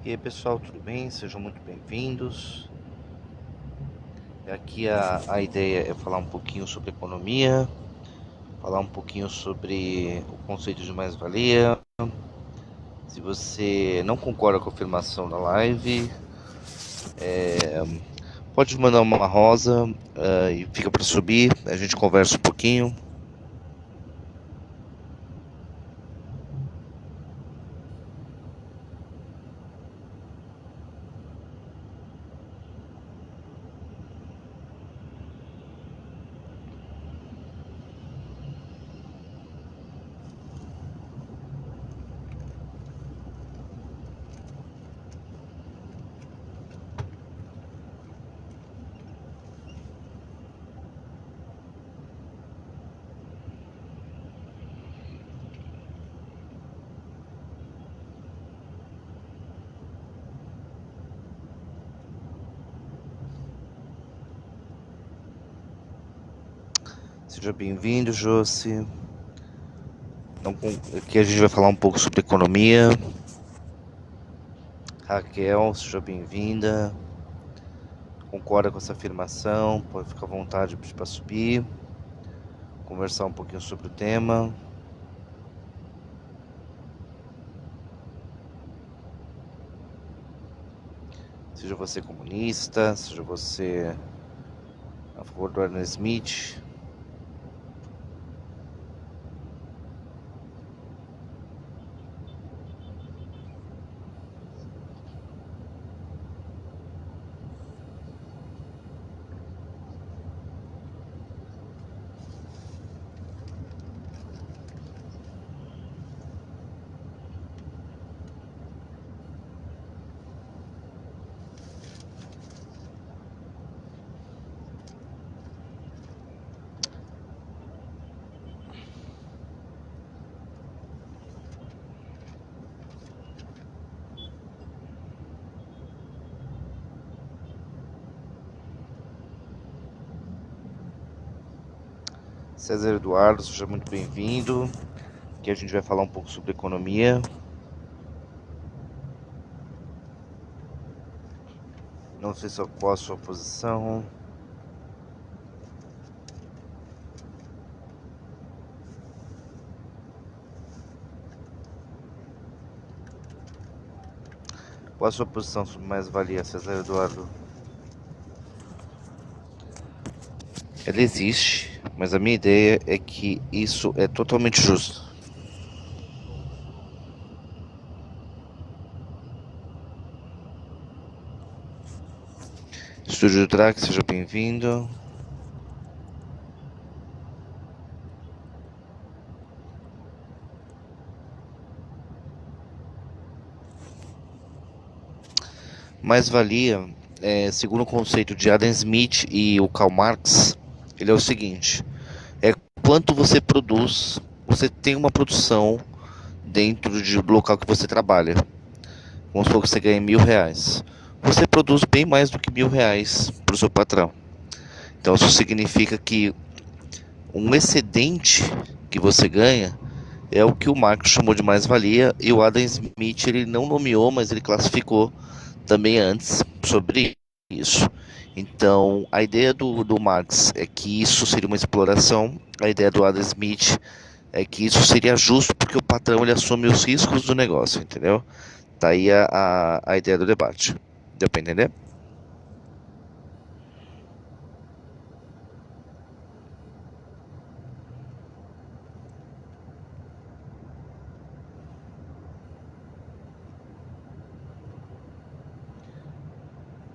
E aí pessoal, tudo bem? Sejam muito bem-vindos. Aqui a ideia é falar um pouquinho sobre economia, falar um pouquinho sobre o conceito de mais-valia. Se você não concorda com a afirmação da live, pode mandar uma rosa e fica para subir, a gente conversa um pouquinho. Seja bem-vindo, Josi. Então, aqui a gente vai falar um pouco sobre economia. Raquel, seja bem-vinda. Concorda com essa afirmação? Pode ficar à vontade para subir, conversar um pouquinho sobre o tema. Seja você comunista, seja você a favor do Adam Smith. César Eduardo, seja muito bem-vindo. Aqui a gente vai falar um pouco sobre economia. Não sei qual a sua posição. Qual a sua posição sobre mais-valia, César Eduardo? Ela existe, mas a minha ideia é que isso é totalmente justo. Estúdio Drag, seja bem-vindo. Mais-valia, segundo o conceito de Adam Smith e o Karl Marx, ele é o seguinte: é quanto você produz, você tem uma produção dentro do local que você trabalha. Vamos supor que você ganha R$ 1.000. Você produz bem mais do que R$ 1.000 para o seu patrão. Então isso significa que um excedente que você ganha é o que o Marx chamou de mais-valia, e o Adam Smith ele não nomeou, mas ele classificou também antes sobre isso. Então, a ideia do Marx é que isso seria uma exploração, a ideia do Adam Smith é que isso seria justo porque o patrão ele assume os riscos do negócio, entendeu? Tá aí a ideia do debate. Deu pra entender?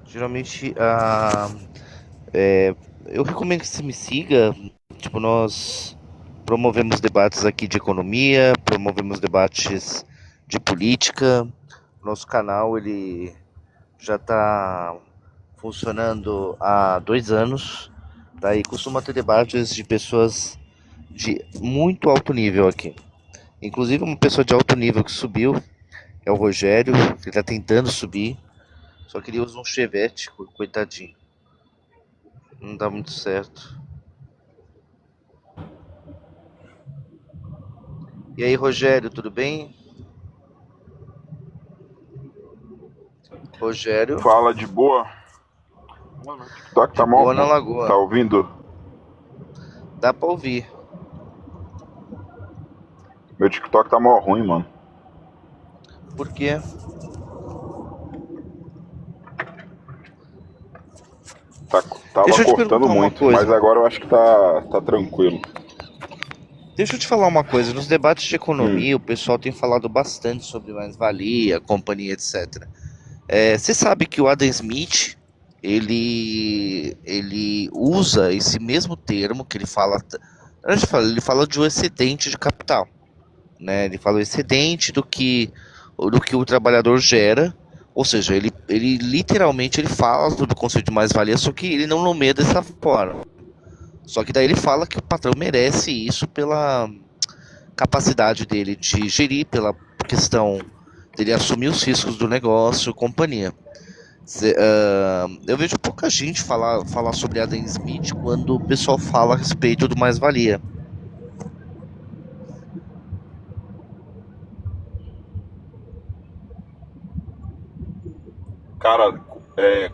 Geralmente, eu recomendo que você me siga. Tipo, nós promovemos debates aqui de economia, promovemos debates de política. Nosso canal, ele já está funcionando há 2 anos. Daí costuma ter debates de pessoas de muito alto nível aqui. Inclusive uma pessoa de alto nível que subiu é o Rogério, que está tentando subir. Só que ele usa um Chevette, coitadinho. Não dá muito certo. E aí, Rogério, tudo bem? Rogério, Fala de boa. Mano, o TikTok tá de boa na mal. Lagoa. Tá ouvindo? Dá pra ouvir. Meu TikTok tá mó ruim, mano. Por quê? Tava Deixa eu te cortando perguntar uma muito, mas coisa. agora eu acho que tá tranquilo. Deixa eu te falar uma coisa. Nos debates de Hum. economia, o pessoal tem falado bastante sobre mais-valia, companhia, etc. Você sabe que o Adam Smith, ele usa esse mesmo termo que ele fala. Ele fala de um excedente de capital, né? Ele fala o excedente do que o trabalhador gera. Ou seja, ele literalmente ele fala sobre o conceito de mais-valia, só que ele não nomeia dessa forma. Só que daí ele fala que o patrão merece isso pela capacidade dele de gerir, pela questão dele assumir os riscos do negócio, companhia. Eu vejo pouca gente falar sobre Adam Smith quando o pessoal fala a respeito do mais-valia. Cara,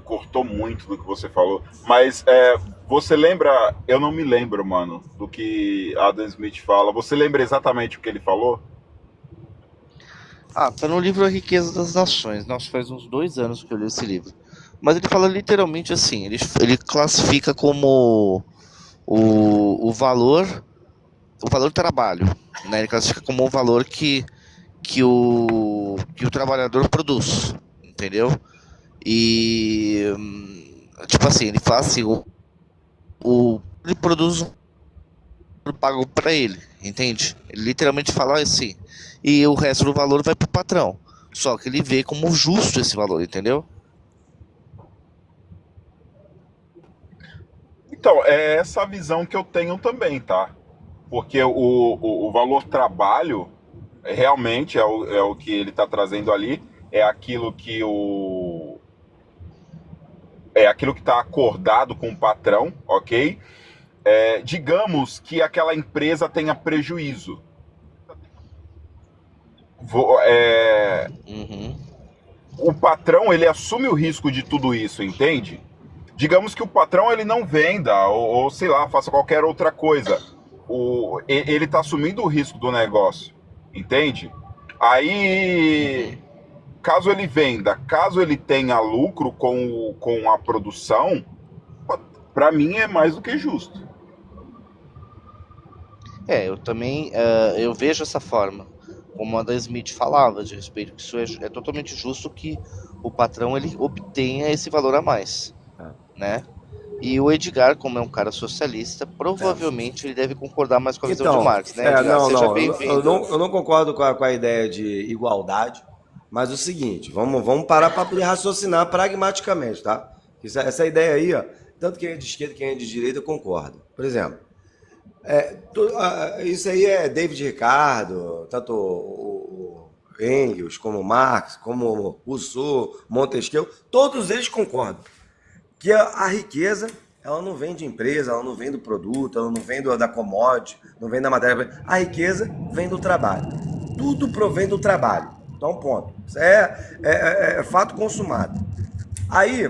cortou muito do que você falou. Mas você lembra? Eu não me lembro, mano, do que Adam Smith fala. Você lembra exatamente o que ele falou? Tá no livro A Riqueza das Nações. Nossa, faz uns 2 anos que eu li esse livro. Mas ele fala literalmente assim: ele classifica como o valor trabalho, né? Ele classifica como o valor que o trabalhador produz, entendeu? E tipo assim, ele fala assim, ele produz o pago para ele, entende? Ele literalmente fala assim, e o resto do valor vai pro patrão. Só que ele vê como justo esse valor, entendeu? Então, é essa visão que eu tenho também, tá? Porque o valor trabalho realmente é o que ele está trazendo ali, é aquilo que está acordado com o patrão, ok? Digamos que aquela empresa tenha prejuízo. Uhum. O patrão ele assume o risco de tudo isso, entende? Digamos que o patrão ele não venda ou sei lá, faça qualquer outra coisa. Ele está assumindo o risco do negócio, entende? Aí, Uhum. caso ele venda, caso ele tenha lucro com a produção, para mim é mais do que justo. Eu também eu vejo essa forma, como a da Smith falava, de respeito que isso é totalmente justo que o patrão ele obtenha esse valor a mais, né? E o Edgar, como é um cara socialista, provavelmente ele deve concordar mais com a visão de Então, Marx, né, Edgar? não, Seja não, bem-vindo. eu não concordo com a ideia de igualdade, mas o seguinte, vamos parar para poder raciocinar pragmaticamente, tá? Essa ideia aí, ó, tanto quem é de esquerda, quem é de direita, concorda. Por exemplo, isso aí é David Ricardo, tanto o Engels, como Marx, como Rousseau, Montesquieu, todos eles concordam que a riqueza ela não vem de empresa, ela não vem do produto, ela não vem da commodity, não vem da matéria. A riqueza vem do trabalho. Tudo provém do trabalho. Então, ponto. Isso é fato consumado. Aí,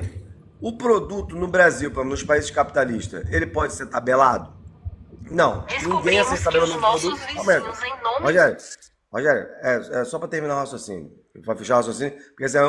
o produto no Brasil, nos países capitalistas, ele pode ser tabelado? Não. Ninguém aceita tabelamento de produto. Rogério, é só para terminar o raciocínio, para fechar o raciocínio, porque assim,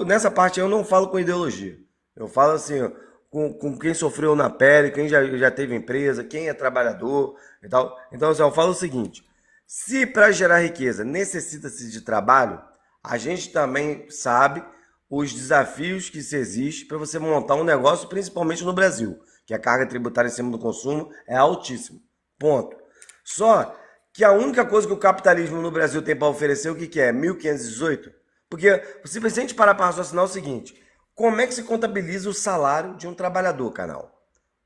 nessa parte eu não falo com ideologia. Eu falo assim, com quem sofreu na pele, quem já teve empresa, quem é trabalhador e tal. Então, assim, eu falo o seguinte: se para gerar riqueza necessita-se de trabalho, a gente também sabe os desafios que se existe para você montar um negócio, principalmente no Brasil, que a carga tributária em cima do consumo é altíssima. Ponto. Só que a única coisa que o capitalismo no Brasil tem para oferecer, o que é? 1518? Porque se a gente parar para raciocinar é o seguinte: como é que se contabiliza o salário de um trabalhador, canal?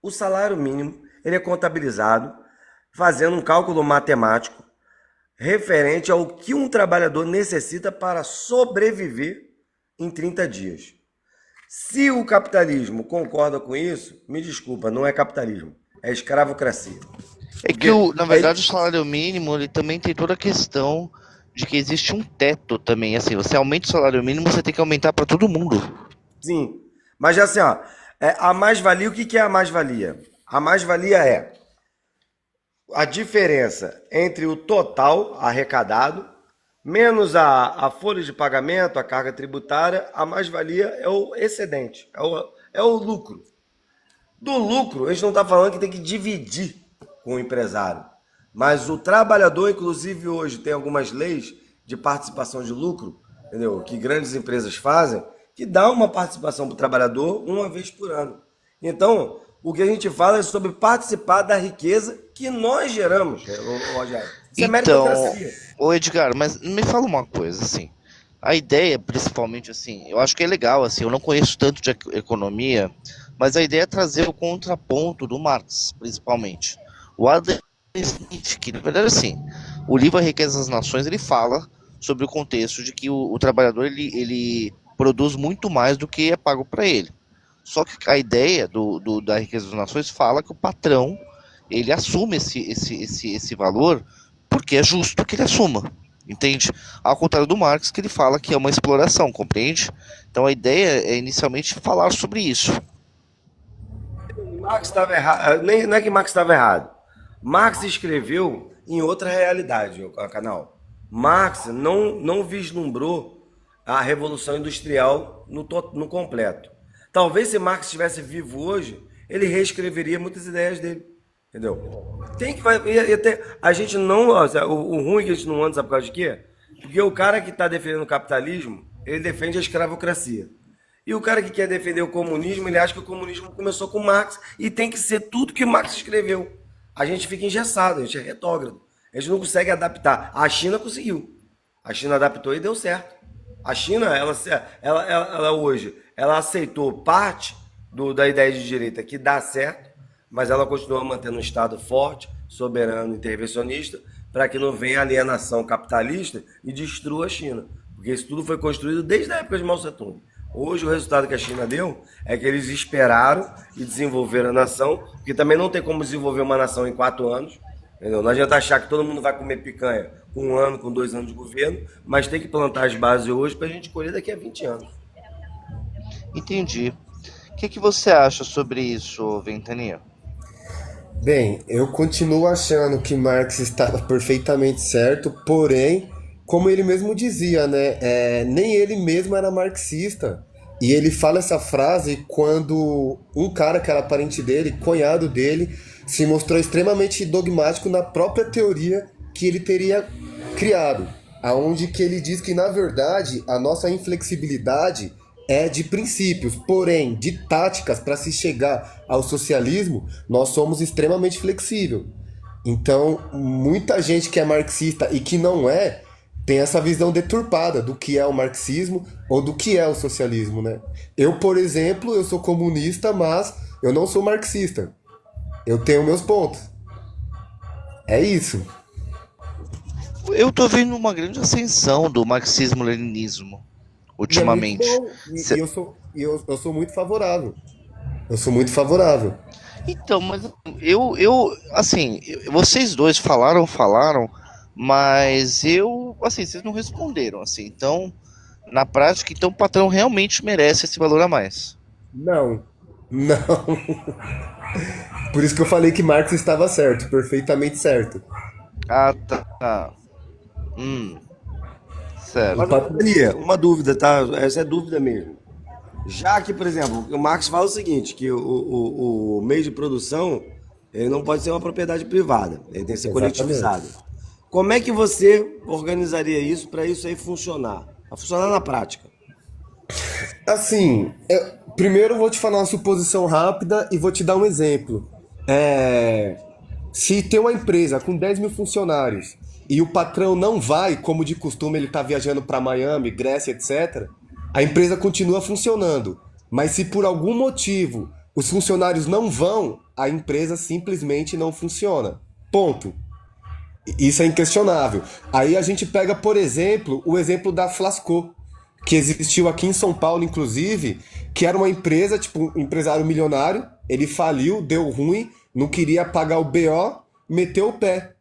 O salário mínimo, ele é contabilizado fazendo um cálculo matemático referente ao que um trabalhador necessita para sobreviver em 30 dias. Se o capitalismo concorda com isso, me desculpa, não é capitalismo, é escravocracia. É que, na verdade, o salário mínimo ele também tem toda a questão de que existe um teto também, assim, você aumenta o salário mínimo, você tem que aumentar para todo mundo. Sim. Mas assim, ó, a mais-valia, o que que é a mais-valia? A mais-valia é a diferença entre o total arrecadado, menos a folha de pagamento, a carga tributária, a mais-valia é o excedente, é o lucro. Do lucro, a gente não está falando que tem que dividir com o empresário. Mas o trabalhador, inclusive hoje, tem algumas leis de participação de lucro, entendeu? Que grandes empresas fazem, que dá uma participação para o trabalhador uma vez por ano. Então, o que a gente fala é sobre participar da riqueza que nós geramos, Rogério. Isso é Então, meritocracia. ô Edgar, mas me fala uma coisa, assim, a ideia, principalmente, assim, eu acho que é legal, assim, eu não conheço tanto de economia, mas a ideia é trazer o contraponto do Marx, principalmente. O Adam Smith, que na verdade, assim, o livro A Riqueza das Nações, ele fala sobre o contexto de que o trabalhador, ele produz muito mais do que é pago para ele. Só que a ideia da Riqueza das Nações fala que o patrão, ele assume esse valor porque é justo que ele assuma, entende? Ao contrário do Marx, que ele fala que é uma exploração, compreende? Então a ideia é inicialmente falar sobre isso. Marx estava errado. Não é que Marx estava errado. Marx escreveu em outra realidade, o canal. Marx não vislumbrou a Revolução Industrial no completo. Talvez se Marx estivesse vivo hoje, ele reescreveria muitas ideias dele. Entendeu? Tem que a gente não. O ruim é que a gente não anda, sabe por causa de quê? Porque o cara que está defendendo o capitalismo, ele defende a escravocracia. E o cara que quer defender o comunismo, ele acha que o comunismo começou com Marx e tem que ser tudo que Marx escreveu. A gente fica engessado, a gente é retrógrado. A gente não consegue adaptar. A China conseguiu. A China adaptou e deu certo. A China, ela hoje, ela aceitou parte da ideia de direita que dá certo, mas ela continua mantendo um Estado forte, soberano, intervencionista, para que não venha alienação capitalista e destrua a China. Porque isso tudo foi construído desde a época de Mao Tse-tung. Hoje o resultado que a China deu é que eles esperaram e desenvolveram a nação, porque também não tem como desenvolver uma nação em 4 anos. Entendeu? Não adianta achar que todo mundo vai comer picanha com 1 ano, com 2 anos de governo, mas tem que plantar as bases hoje para a gente colher daqui a 20 anos. Entendi. O que você acha sobre isso, Ventania? Bem, eu continuo achando que Marx estava perfeitamente certo, porém, como ele mesmo dizia, né, nem ele mesmo era marxista. E ele fala essa frase quando um cara que era parente dele, cunhado dele, se mostrou extremamente dogmático na própria teoria que ele teria criado, aonde que ele diz que, na verdade, a nossa inflexibilidade é de princípios, porém, de táticas para se chegar ao socialismo, nós somos extremamente flexíveis. Então, muita gente que é marxista e que não é, tem essa visão deturpada do que é o marxismo ou do que é o socialismo, né? Eu, por exemplo, eu sou comunista, mas eu não sou marxista. Eu tenho meus pontos. É isso. Eu tô vendo uma grande ascensão do marxismo-leninismo E é muito ultimamente. bom. E eu sou muito favorável. Eu sou muito favorável. Então, mas assim, vocês dois falaram, mas assim, vocês não responderam, assim. Então, na prática, então o patrão realmente merece esse valor a mais. Não. Não. Por isso que eu falei que Marx estava certo, perfeitamente certo. Ah, tá. Hum, O Mas, certo. patrão. uma dúvida, tá? Essa é dúvida mesmo. Já que, por exemplo, o Marx fala o seguinte, que o meio de produção ele não pode ser uma propriedade privada, ele tem que ser Exatamente. coletivizado. Como é que você organizaria isso para isso aí funcionar? Para funcionar na prática? Assim, primeiro eu vou te falar uma suposição rápida e vou te dar um exemplo. É, Se tem uma empresa com 10 mil funcionários e o patrão não vai, como de costume ele está viajando para Miami, Grécia, etc., a empresa continua funcionando. Mas se por algum motivo os funcionários não vão, a empresa simplesmente não funciona. Ponto. Isso é inquestionável. Aí a gente pega, por exemplo, o exemplo da Flasco, que existiu aqui em São Paulo, inclusive, que era uma empresa, tipo, um empresário milionário, ele faliu, deu ruim, não queria pagar o BO, meteu o pé.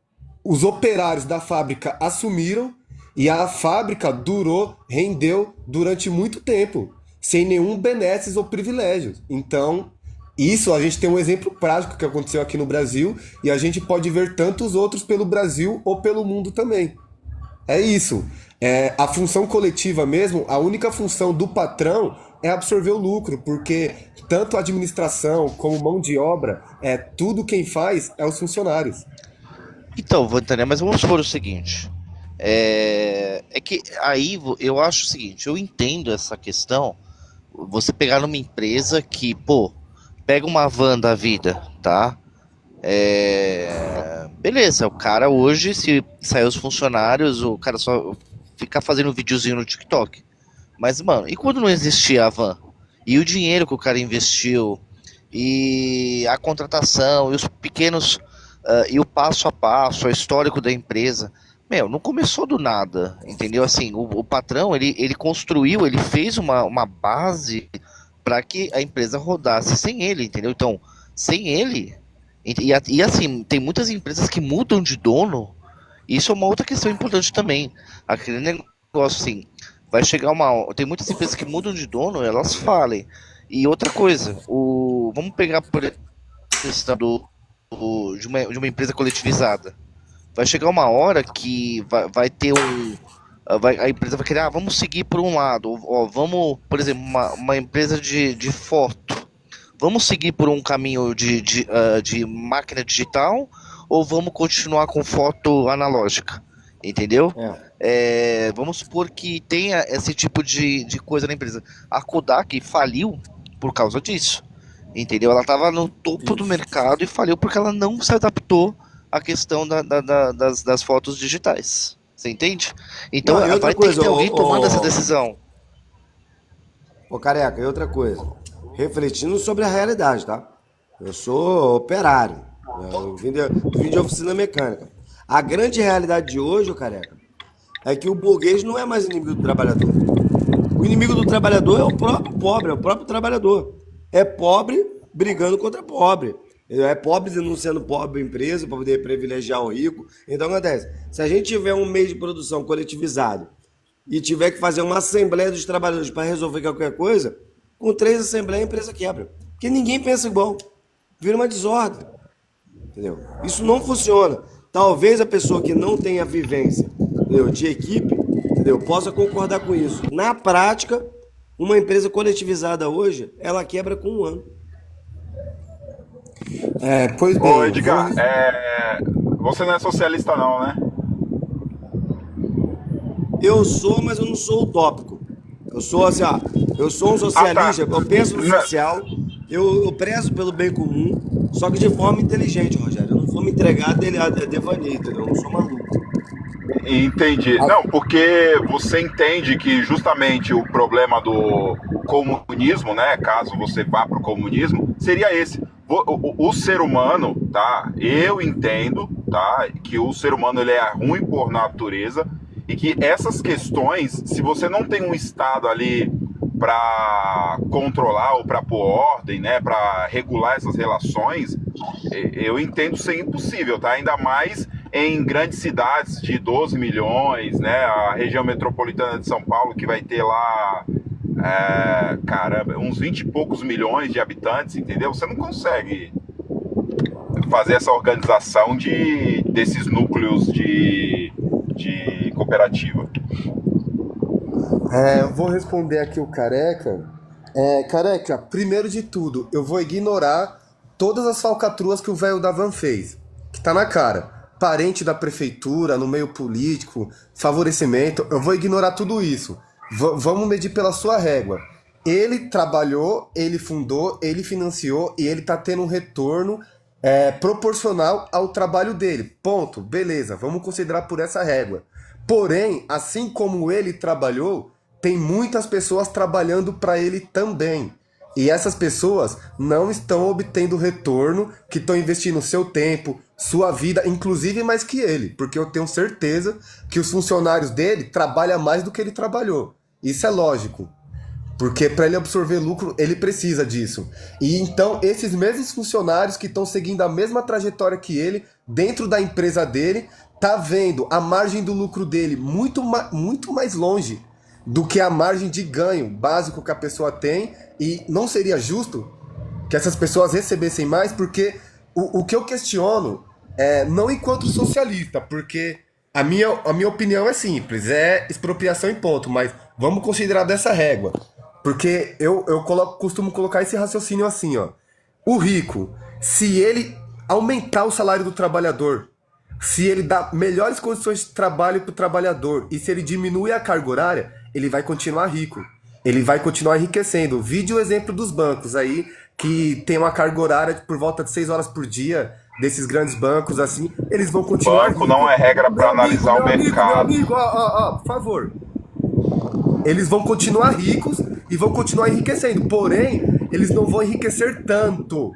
Os operários da fábrica assumiram E a fábrica rendeu durante muito tempo, sem nenhum benesses ou privilégios. Então, isso a gente tem um exemplo prático que aconteceu aqui no Brasil e a gente pode ver tantos outros pelo Brasil ou pelo mundo também. É isso. A função coletiva mesmo, a única função do patrão é absorver o lucro, porque tanto a administração como mão de obra, tudo quem faz é os funcionários. Então, Vantânia, mas vamos supor o seguinte. É que aí eu acho o seguinte, eu entendo essa questão. Você pegar numa empresa que, pô, pega uma van da vida, tá? Beleza, o cara hoje, se sair os funcionários, o cara só fica fazendo videozinho no TikTok. Mas, mano, e quando não existia a van? E o dinheiro que o cara investiu, e a contratação, e os pequenos, e o passo a passo, o histórico da empresa. Meu, não começou do nada, entendeu? Assim, o patrão, ele construiu, ele fez uma base para que a empresa rodasse sem ele, entendeu? Então, sem ele, e assim, tem muitas empresas que mudam de dono, e isso é uma outra questão importante também. Aquele negócio assim, vai chegar tem muitas empresas que mudam de dono, elas falem. E outra coisa, vamos pegar por questão de uma empresa coletivizada. Vai chegar uma hora que vai ter a empresa vai querer, vamos seguir por um lado, ó, vamos, por exemplo, uma empresa de foto, vamos seguir por um caminho de máquina digital ou vamos continuar com foto analógica, entendeu? Vamos supor que tenha esse tipo de coisa na empresa. A Kodak faliu por causa disso, entendeu? Ela estava no topo do mercado e faliu porque ela não se adaptou à questão das fotos digitais. Você entende? Então Não, e outra vai ter coisa, que ter alguém tomando essa decisão. Ô, Careca, e outra coisa. Refletindo sobre a realidade, tá? Eu sou operário. Eu vim de oficina mecânica. A grande realidade de hoje, ô Careca, é que o burguês não é mais inimigo do trabalhador. O inimigo do trabalhador é o próprio pobre, é o próprio trabalhador. É pobre brigando contra pobre. É pobre denunciando pobre empresa para poder privilegiar o rico. Então, o que acontece? Se a gente tiver um meio de produção coletivizado e tiver que fazer uma assembleia dos trabalhadores para resolver qualquer coisa, com 3 assembleias a empresa quebra. Porque ninguém pensa igual. Vira uma desordem. Entendeu? Isso não funciona. Talvez a pessoa que não tenha vivência, entendeu, de equipe, entendeu, possa concordar com isso. Na prática, uma empresa coletivizada hoje, ela quebra com 1 ano. Pois bem. Ô, Edgar, você não é socialista não, né? Eu sou, mas eu não sou utópico. Eu sou assim, eu sou um socialista, eu penso no social, eu prezo pelo bem comum, só que de forma inteligente, Rogério. Eu não vou me entregar a devaneio, entendeu? Eu não sou maluco. Entendi. Não, porque você entende que justamente o problema do comunismo, né, caso você vá para o comunismo, seria esse. O ser humano, tá? Eu entendo, tá? Que o ser humano ele é ruim por natureza e que essas questões, se você não tem um Estado ali para controlar ou para pôr ordem, né, para regular essas relações, eu entendo ser impossível, tá? Ainda mais em grandes cidades de 12 milhões, né? A região metropolitana de São Paulo, que vai ter lá, caramba, uns 20 e poucos milhões de habitantes, entendeu? Você não consegue fazer essa organização desses núcleos de cooperativa. Eu vou responder aqui o Careca. Careca, primeiro de tudo, eu vou ignorar todas as falcatruas que o velho da van fez, que tá na cara. Parente da prefeitura, no meio político, favorecimento, eu vou ignorar tudo isso. Vamos medir pela sua régua. Ele trabalhou, ele fundou, ele financiou e ele tá tendo um retorno proporcional ao trabalho dele. Ponto, beleza, vamos considerar por essa régua. Porém, assim como ele trabalhou, tem muitas pessoas trabalhando para ele também. E essas pessoas não estão obtendo retorno, que estão investindo seu tempo, sua vida, inclusive mais que ele. Porque eu tenho certeza que os funcionários dele trabalham mais do que ele trabalhou. Isso é lógico. Porque para ele absorver lucro, ele precisa disso. E então, esses mesmos funcionários que estão seguindo a mesma trajetória que ele, dentro da empresa dele, tá vendo a margem do lucro dele muito mais longe do que a margem de ganho básico que a pessoa tem, e não seria justo que essas pessoas recebessem mais, porque o que eu questiono é não enquanto socialista, porque a minha opinião é simples, é expropriação em ponto, mas vamos considerar dessa régua, porque costumo colocar esse raciocínio assim, ó. O rico, se ele aumentar o salário do trabalhador, se ele dá melhores condições de trabalho para o trabalhador e se ele diminui a carga horária, ele vai continuar rico. Ele vai continuar enriquecendo. Vide o exemplo dos bancos aí, que tem uma carga horária por volta de 6 horas por dia, desses grandes bancos assim, eles vão continuar Banco ricos. não é regra para analisar o mercado. Meu amigo, por favor. Eles vão continuar ricos e vão continuar enriquecendo. Porém, eles não vão enriquecer tanto.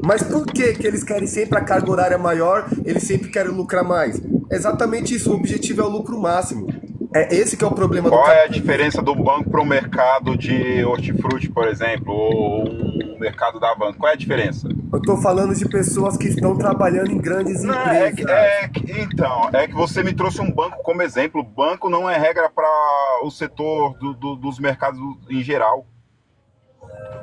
Mas por que que eles querem sempre a carga horária maior, eles sempre querem lucrar mais? É exatamente isso, o objetivo é o lucro máximo. É esse que é o problema do Qual é a capitalismo. diferença do banco para o mercado de hortifruti, por exemplo, ou o mercado da Avanço? Qual é a diferença? Eu tô falando de pessoas que estão trabalhando em grandes Não, empresas. então, é que você me trouxe um banco como exemplo. Banco não é regra para o setor dos mercados em geral.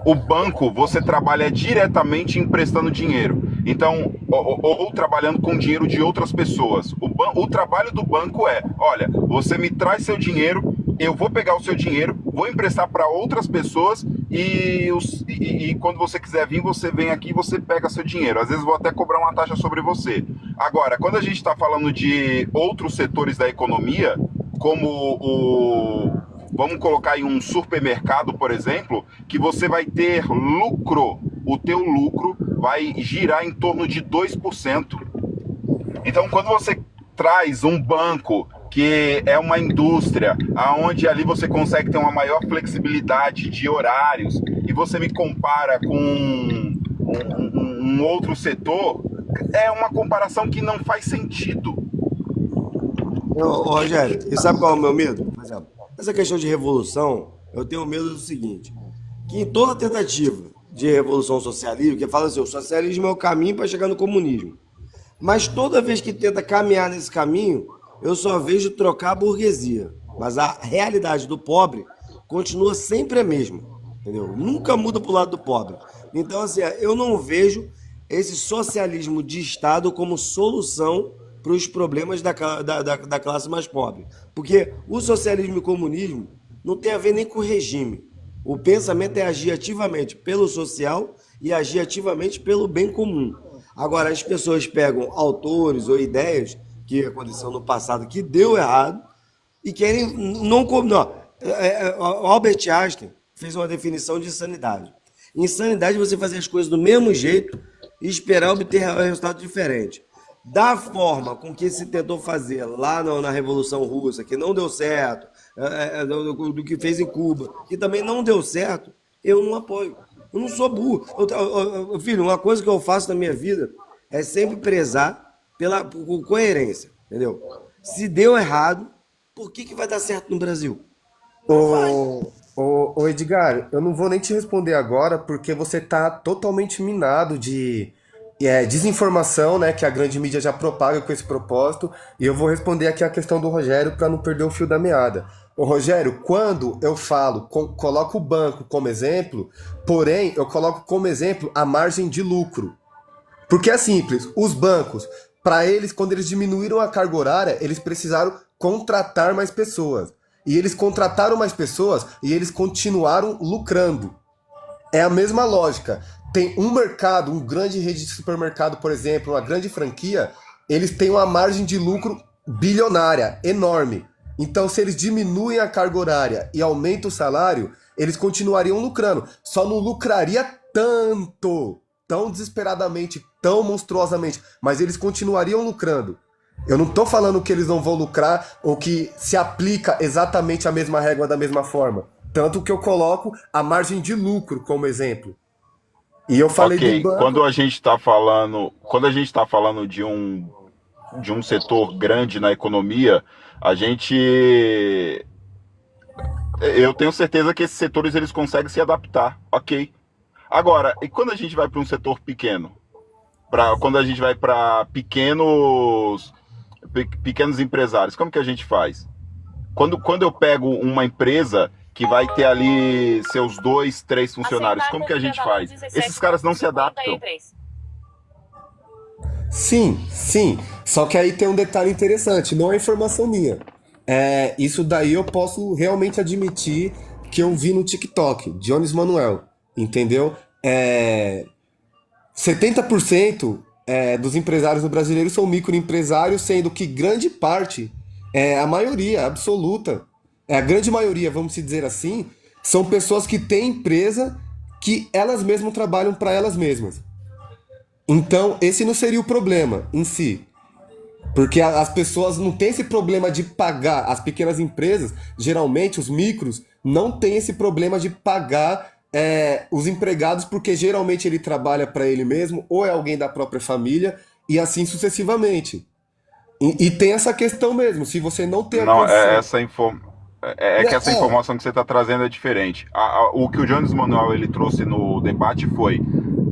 O banco, você trabalha diretamente emprestando dinheiro. Então, ou trabalhando com dinheiro de outras pessoas. O trabalho do banco é, olha, você me traz seu dinheiro, eu vou pegar o seu dinheiro, vou emprestar para outras pessoas e quando você quiser vir, você vem aqui e você pega seu dinheiro. Às vezes vou até cobrar uma taxa sobre você. Agora, quando a gente está falando de outros setores da economia, como vamos colocar aí um supermercado, por exemplo, que você vai ter lucro, o teu lucro vai girar em torno de 2%. Então, quando você traz um banco que é uma indústria, aonde ali você consegue ter uma maior flexibilidade de horários, e você me compara com um outro setor, é uma comparação que não faz sentido. Ô, Rogério, e sabe qual é o meu medo? Por exemplo, essa questão de revolução, eu tenho medo do seguinte, que em toda tentativa de revolução socialista, que fala assim, o socialismo é o caminho para chegar no comunismo. Mas toda vez que tenta caminhar nesse caminho, eu só vejo trocar a burguesia. Mas a realidade do pobre continua sempre a mesma, entendeu? Nunca muda para o lado do pobre. Então, assim, eu não vejo esse socialismo de Estado como solução para os problemas da classe mais pobre. Porque o socialismo e o comunismo não tem a ver nem com o regime. O pensamento é agir ativamente pelo social e agir ativamente pelo bem comum. Agora, as pessoas pegam autores ou ideias que aconteceu no passado que deu errado e querem não. Albert Einstein fez uma definição de insanidade. Insanidade é você fazer as coisas do mesmo jeito e esperar obter um resultado diferente. Da forma com que se tentou fazer lá na Revolução Russa, que não deu certo, do que fez em Cuba, que também não deu certo, eu não apoio. Eu não sou burro. Filho, uma coisa que eu faço na minha vida é sempre prezar por coerência, entendeu? Se deu errado, por que vai dar certo no Brasil? Não vai. Ô Edgar, eu não vou nem te responder agora, porque você tá totalmente minado de desinformação, né, que a grande mídia já propaga com esse propósito, e eu vou responder aqui a questão do Rogério para não perder o fio da meada. Ô Rogério, quando eu falo, coloco o banco como exemplo, porém eu coloco como exemplo a margem de lucro. Porque é simples, os bancos, para eles, quando eles diminuíram a carga horária, eles precisaram contratar mais pessoas. E eles contrataram mais pessoas e eles continuaram lucrando. É a mesma lógica. Tem um mercado, um grande rede de supermercado, por exemplo, uma grande franquia, eles têm uma margem de lucro bilionária, enorme. Então, se eles diminuem a carga horária e aumentam o salário, eles continuariam lucrando. Só não lucraria tanto, tão desesperadamente, tão monstruosamente, mas eles continuariam lucrando. Eu não estou falando que eles não vão lucrar ou que se aplica exatamente a mesma régua da mesma forma. Tanto que eu coloco a margem de lucro como exemplo. E eu falei do banco. Quando a gente está falando de um setor grande na economia, eu tenho certeza que esses setores eles conseguem se adaptar, ok? Agora, e quando a gente vai para um setor pequeno? Quando a gente vai para pequenos pequenos empresários, como que a gente faz? Quando eu pego uma empresa que vai ter ali seus 2, 3 funcionários, como que a gente faz? Esses caras não se adaptam. Sim, sim. Só que aí tem um detalhe interessante, não é informação minha. Isso daí eu posso realmente admitir que eu vi no TikTok, Jones Manuel, entendeu? 70% dos empresários brasileiros são microempresários, sendo que grande parte, a maioria absoluta, a grande maioria, vamos dizer assim, são pessoas que têm empresa que elas mesmas trabalham para elas mesmas. Então, esse não seria o problema em si. Porque as pessoas não têm esse problema de pagar. As pequenas empresas, geralmente, os micros, não têm esse problema de pagar os empregados, porque geralmente ele trabalha para ele mesmo, ou é alguém da própria família, e assim sucessivamente. E tem essa questão mesmo, se você não tem a Não, condição... que essa informação que você está trazendo é diferente. O que o Jones Manuel ele trouxe no debate foi: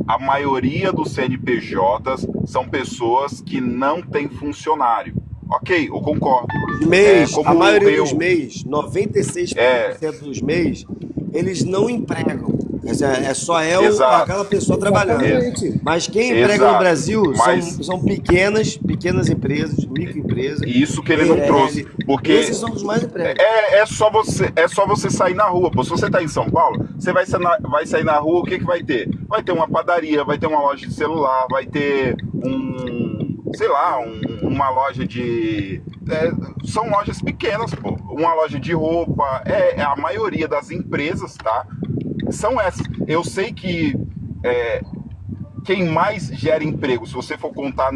a maioria dos CNPJs são pessoas que não têm funcionário. Ok, eu concordo. A maioria dos MEIs, 96% dos MEIs, eles não empregam. Só Exato. aquela pessoa trabalhando. Exatamente. Mas quem emprega Exato. no Brasil Mas- são pequenas empresas, microempresas. Isso que ele não trouxe, porque Esses são os mais empregados. é só você sair na rua. Pô, se você está em São Paulo, você vai sair na rua, o que vai ter? Vai ter uma padaria, vai ter uma loja de celular, vai ter uma loja de... são lojas pequenas, pô. Uma loja de roupa. A maioria das empresas, tá? São essas. Eu sei que quem mais gera emprego, se você for contar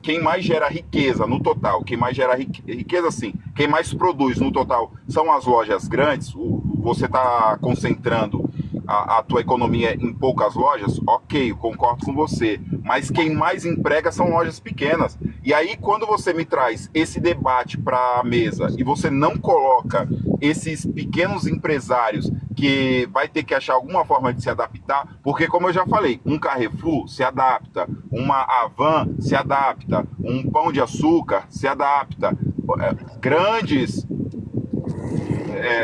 quem mais gera riqueza no total, quem mais gera riqueza, assim, quem mais produz no total são as lojas grandes. Você está concentrando a tua economia em poucas lojas, ok, eu concordo com você, mas quem mais emprega são lojas pequenas. E aí, quando você me traz esse debate para a mesa e você não coloca esses pequenos empresários que vai ter que achar alguma forma de se adaptar, porque, como eu já falei, um Carrefour se adapta, uma Havan se adapta, um Pão de Açúcar se adapta, grandes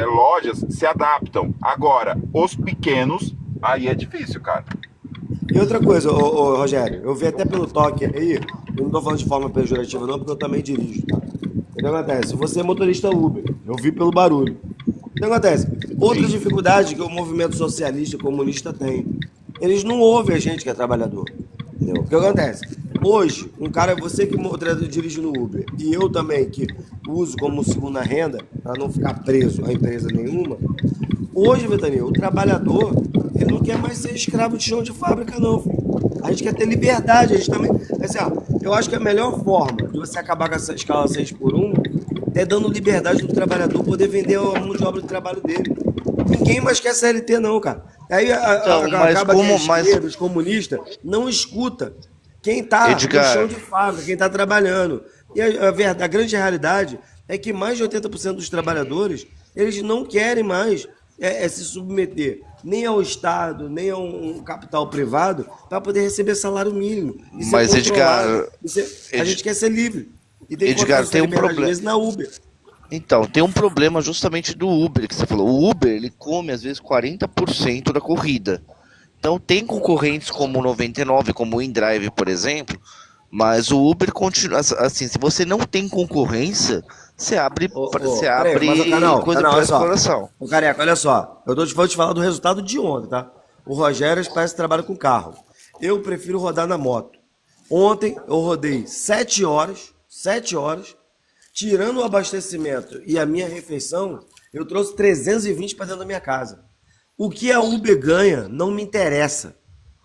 lojas se adaptam. Agora, os pequenos, aí é difícil, cara. E outra coisa, ô, Rogério, eu vi até pelo toque aí, eu não tô falando de forma pejorativa não, porque eu também dirijo, tá? O que acontece? Você é motorista Uber, eu vi pelo barulho. O que acontece? Outra dificuldade que o movimento socialista, comunista tem, eles não ouvem a gente que é trabalhador, entendeu? O que acontece? Hoje, você que dirige no Uber, e eu também, que uso como segunda renda, para não ficar preso a empresa nenhuma, hoje, Ventania, o trabalhador, ele não quer mais ser escravo de chão de fábrica, não, filho. A gente quer ter liberdade, a gente também... Assim, eu acho que a melhor forma de você acabar com essa escala 6x1 é dando liberdade do trabalhador poder vender a mão de obra do trabalho dele. Ninguém mais quer CLT, não, cara. Aí acaba que a esquerda, os comunistas, não escuta quem tá no chão de fábrica, quem tá trabalhando. E a grande realidade é que mais de 80% dos trabalhadores, eles não querem mais se submeter nem ao Estado, nem a um capital privado para poder receber salário mínimo. Mas, Edgar, a gente quer ser livre. E tem Edgar, tem um problema. Na Uber. Então, tem um problema justamente do Uber, que você falou. O Uber, ele come, às vezes, 40% da corrida. Então, tem concorrentes como o 99, como o InDrive, por exemplo, mas o Uber continua... Assim, se você não tem concorrência, você abre coisa para exploração. Ô, Careca, olha só. Vou te falar do resultado de ontem, tá? O Rogério parece que trabalha com carro. Eu prefiro rodar na moto. Ontem, eu rodei 7 horas, tirando o abastecimento e a minha refeição, eu trouxe 320 para dentro da minha casa. O que a Uber ganha não me interessa.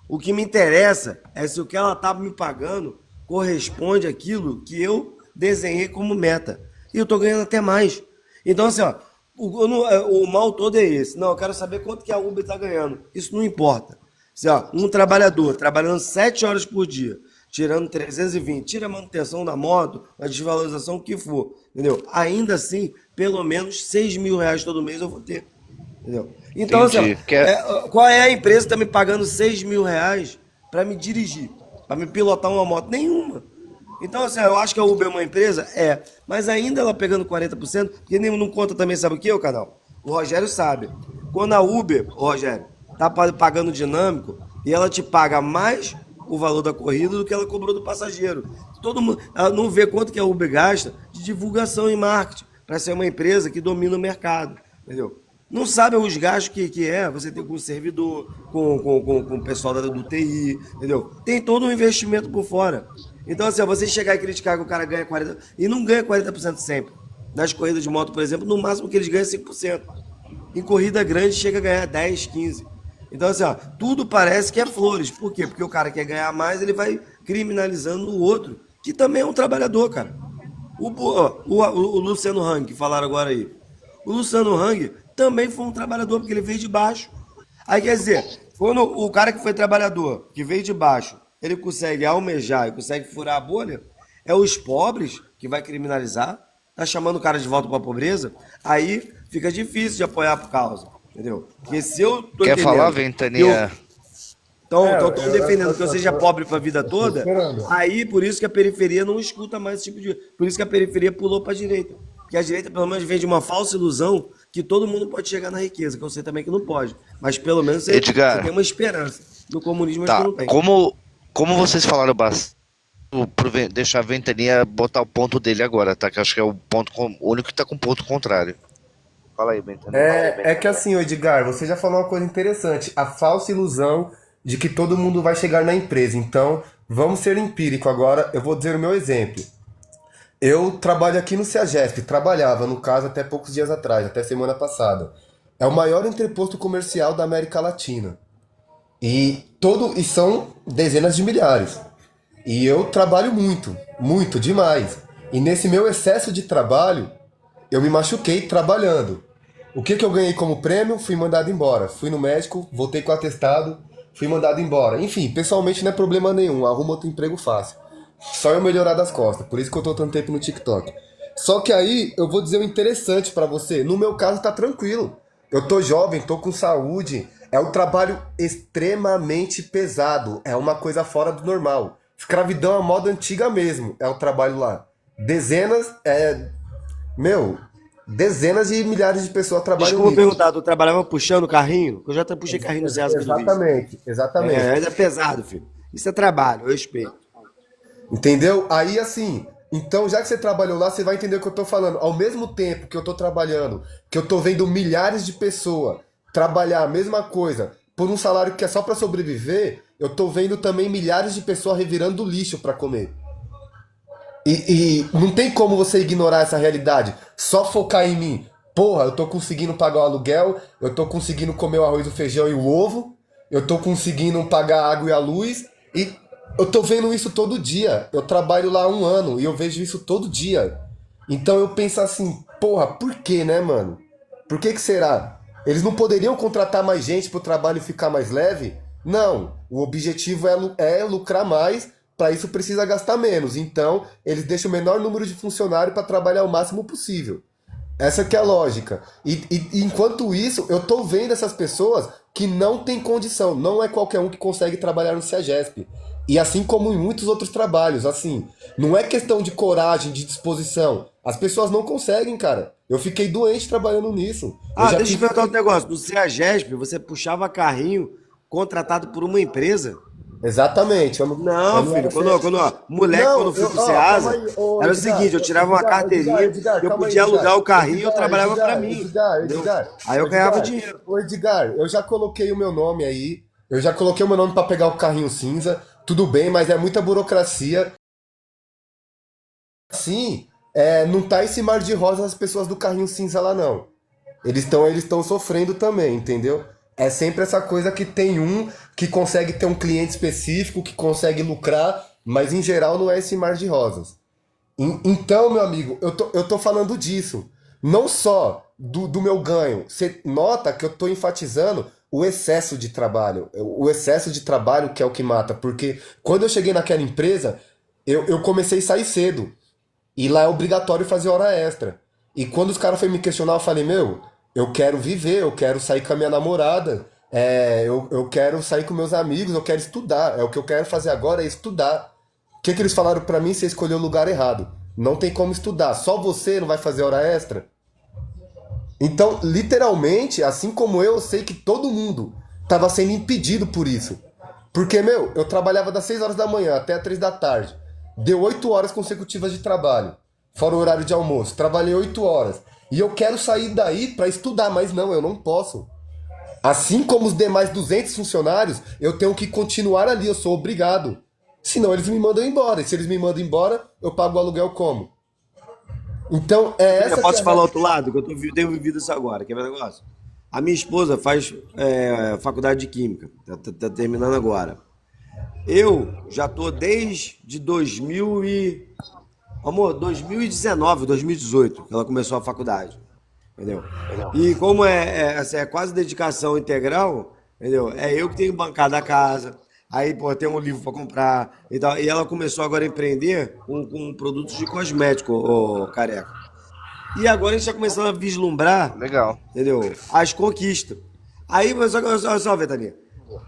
O que me interessa é se o que ela está me pagando corresponde àquilo que eu desenhei como meta. E eu estou ganhando até mais. Então, assim, o mal todo é esse. Não, eu quero saber quanto que a Uber está ganhando. Isso não importa. Assim, um trabalhador trabalhando 7 horas por dia, tirando 320, tira a manutenção da moto, a desvalorização, o que for, entendeu? Ainda assim, pelo menos R$6.000 todo mês eu vou ter, entendeu? Então, assim, qual é a empresa que está me pagando R$6.000 para me dirigir, para me pilotar uma moto? Nenhuma. Então, assim, eu acho que a Uber é uma empresa? É. Mas ainda ela pegando 40%, porque nem não conta também, sabe o que, o canal? O Rogério sabe. Quando a Uber, ô Rogério, tá pagando dinâmico e ela te paga mais o valor da corrida do que ela cobrou do passageiro. Todo mundo, ela não vê quanto que a Uber gasta de divulgação e marketing para ser uma empresa que domina o mercado, entendeu? Não sabe os gastos que é você ter com o servidor, com o pessoal do TI, entendeu? Tem todo um investimento por fora. Então, assim, ó, você chegar e criticar que o cara ganha 40%, e não ganha 40% sempre. Nas corridas de moto, por exemplo, no máximo que eles ganham é 5%. Em corrida grande chega a ganhar 10, 15. Então, assim, ó, tudo parece que é flores. Por quê? Porque o cara quer ganhar mais, ele vai criminalizando o outro, que também é um trabalhador, cara. O Luciano Hang, que falaram agora aí. O Luciano Hang também foi um trabalhador, porque ele veio de baixo. Aí, quer dizer, quando o cara que foi trabalhador, que veio de baixo, ele consegue almejar e consegue furar a bolha, é os pobres que vai criminalizar, tá chamando o cara de volta para a pobreza, aí fica difícil de apoiar por causa, entendeu? Porque se eu tô Quer falar, entendendo Ventania? estão defendendo que eu seja pobre para a vida tô toda, esperando. aí por isso que a periferia não escuta mais esse tipo de... Por isso que a periferia pulou para a direita. Porque a direita, pelo menos, vende uma falsa ilusão que todo mundo pode chegar na riqueza, que eu sei também que não pode. Mas pelo menos você Edgar, tem uma esperança. No comunismo acho que tá. não tem. Como vocês falaram bastante, deixar a Ventania botar o ponto dele agora, tá? Que eu acho que é o ponto, o único que tá com ponto contrário. Fala aí, Ventania. É que assim, ô Edgar, você já falou uma coisa interessante, a falsa ilusão de que todo mundo vai chegar na empresa. Então, vamos ser empírico agora, eu vou dizer o meu exemplo. Eu trabalho aqui no CEAGESP, trabalhava, no caso, até poucos dias atrás, até semana passada. É o maior entreposto comercial da América Latina. E são dezenas de milhares. E eu trabalho muito, muito, demais. E nesse meu excesso de trabalho, eu me machuquei trabalhando. O que eu ganhei como prêmio? Fui mandado embora. Fui no médico, voltei com o atestado, fui mandado embora. Enfim, pessoalmente não é problema nenhum, arrumo outro emprego fácil. Só eu melhorar das costas, por isso que eu tô tanto tempo no TikTok. Só que aí eu vou dizer o interessante pra você. No meu caso tá tranquilo. Eu tô jovem, tô com saúde. É um trabalho extremamente pesado. É uma coisa fora do normal. Escravidão é moda antiga mesmo. É o trabalho lá. Meu, dezenas de milhares de pessoas trabalham Desculpa nisso. perguntar, tu trabalhava puxando carrinho? Eu já até puxei carrinho no Zezo aqui do Rio. Exatamente, exatamente. É pesado, filho. Isso é trabalho, eu respeito. Entendeu? Aí assim, então já que você trabalhou lá, você vai entender o que eu tô falando. Ao mesmo tempo que eu tô trabalhando, que eu tô vendo milhares de pessoas trabalhar a mesma coisa por um salário que é só pra sobreviver, eu tô vendo também milhares de pessoas revirando lixo pra comer. E não tem como você ignorar essa realidade, só focar em mim. Porra, eu tô conseguindo pagar o aluguel, eu tô conseguindo comer o arroz, o feijão e o ovo, eu tô conseguindo pagar a água e a luz, e eu tô vendo isso todo dia. Eu trabalho lá há 1 ano e eu vejo isso todo dia. Então eu penso assim, porra, por que, né, mano? Por que será? Eles não poderiam contratar mais gente pro trabalho ficar mais leve? Não, o objetivo é lucrar mais, para isso precisa gastar menos. Então, eles deixam o menor número de funcionários para trabalhar o máximo possível. Essa que é a lógica. E enquanto isso, eu tô vendo essas pessoas que não têm condição. Não é qualquer um que consegue trabalhar no CEAGESP. E assim como em muitos outros trabalhos, assim, não é questão de coragem, de disposição. As pessoas não conseguem, cara. Eu fiquei doente trabalhando nisso. Eu já Deixa eu tive... perguntar um negócio. No CEAGESP, você puxava carrinho contratado por uma empresa? Exatamente. Eu Não, não filho. era Moleque, Não, quando eu fui pro calma Ceasa, aí, ô, era o Edgar, seguinte, eu tirava uma carteirinha, Edgar, eu calma aí, podia Edgar. alugar o carrinho e eu Edgar, trabalhava pra Edgar, mim. Edgar, Entendeu? Edgar, Aí eu ganhava Edgar, dinheiro. ô, Edgar, eu já coloquei o meu nome aí, eu já coloquei o meu nome pra pegar o carrinho cinza, tudo bem, mas é muita burocracia. Sim, não tá esse mar de rosas as pessoas do carrinho cinza lá, não. Eles estão sofrendo também, entendeu? É sempre essa coisa que tem um que consegue ter um cliente específico, que consegue lucrar, mas em geral não é esse mar de rosas. Então, meu amigo, eu tô falando disso. Não só do meu ganho. Você nota que eu tô enfatizando o excesso de trabalho. O excesso de trabalho que é o que mata. Porque quando eu cheguei naquela empresa, eu comecei a sair cedo. E lá é obrigatório fazer hora extra. E quando os caras foram me questionar, eu falei, meu, eu quero viver, eu quero sair com a minha namorada, eu quero sair com meus amigos, eu quero estudar. É o que eu quero fazer agora, é estudar. que eles falaram pra mim? Você escolheu o lugar errado. Não tem como estudar. Só você não vai fazer hora extra? Então, literalmente, assim como eu sei que todo mundo estava sendo impedido por isso. Porque, meu, eu trabalhava das 6 horas da manhã até as 3 da tarde. Deu 8 horas consecutivas de trabalho. Fora o horário de almoço. Trabalhei 8 horas. E eu quero sair daí para estudar, mas não, eu não posso. Assim como os demais 200 funcionários, eu tenho que continuar ali, eu sou obrigado. Senão eles me mandam embora. E se eles me mandam embora, eu pago o aluguel como? Então, é Eu essa que posso é te falar outro lado, que tenho vivido isso agora, quer ver o negócio? A minha esposa faz faculdade de Química, tá terminando agora. Eu já tô desde 2019, 2018, que ela começou a faculdade, entendeu? E como assim, é quase dedicação integral, entendeu? É eu que tenho que bancar da casa, aí, pô, tem um livro para comprar e tal. E ela começou agora a empreender com produtos de cosmético, ô, careca. E agora a gente está começando a vislumbrar, Legal. entendeu? As conquistas. Aí, mas olha só, Ventania.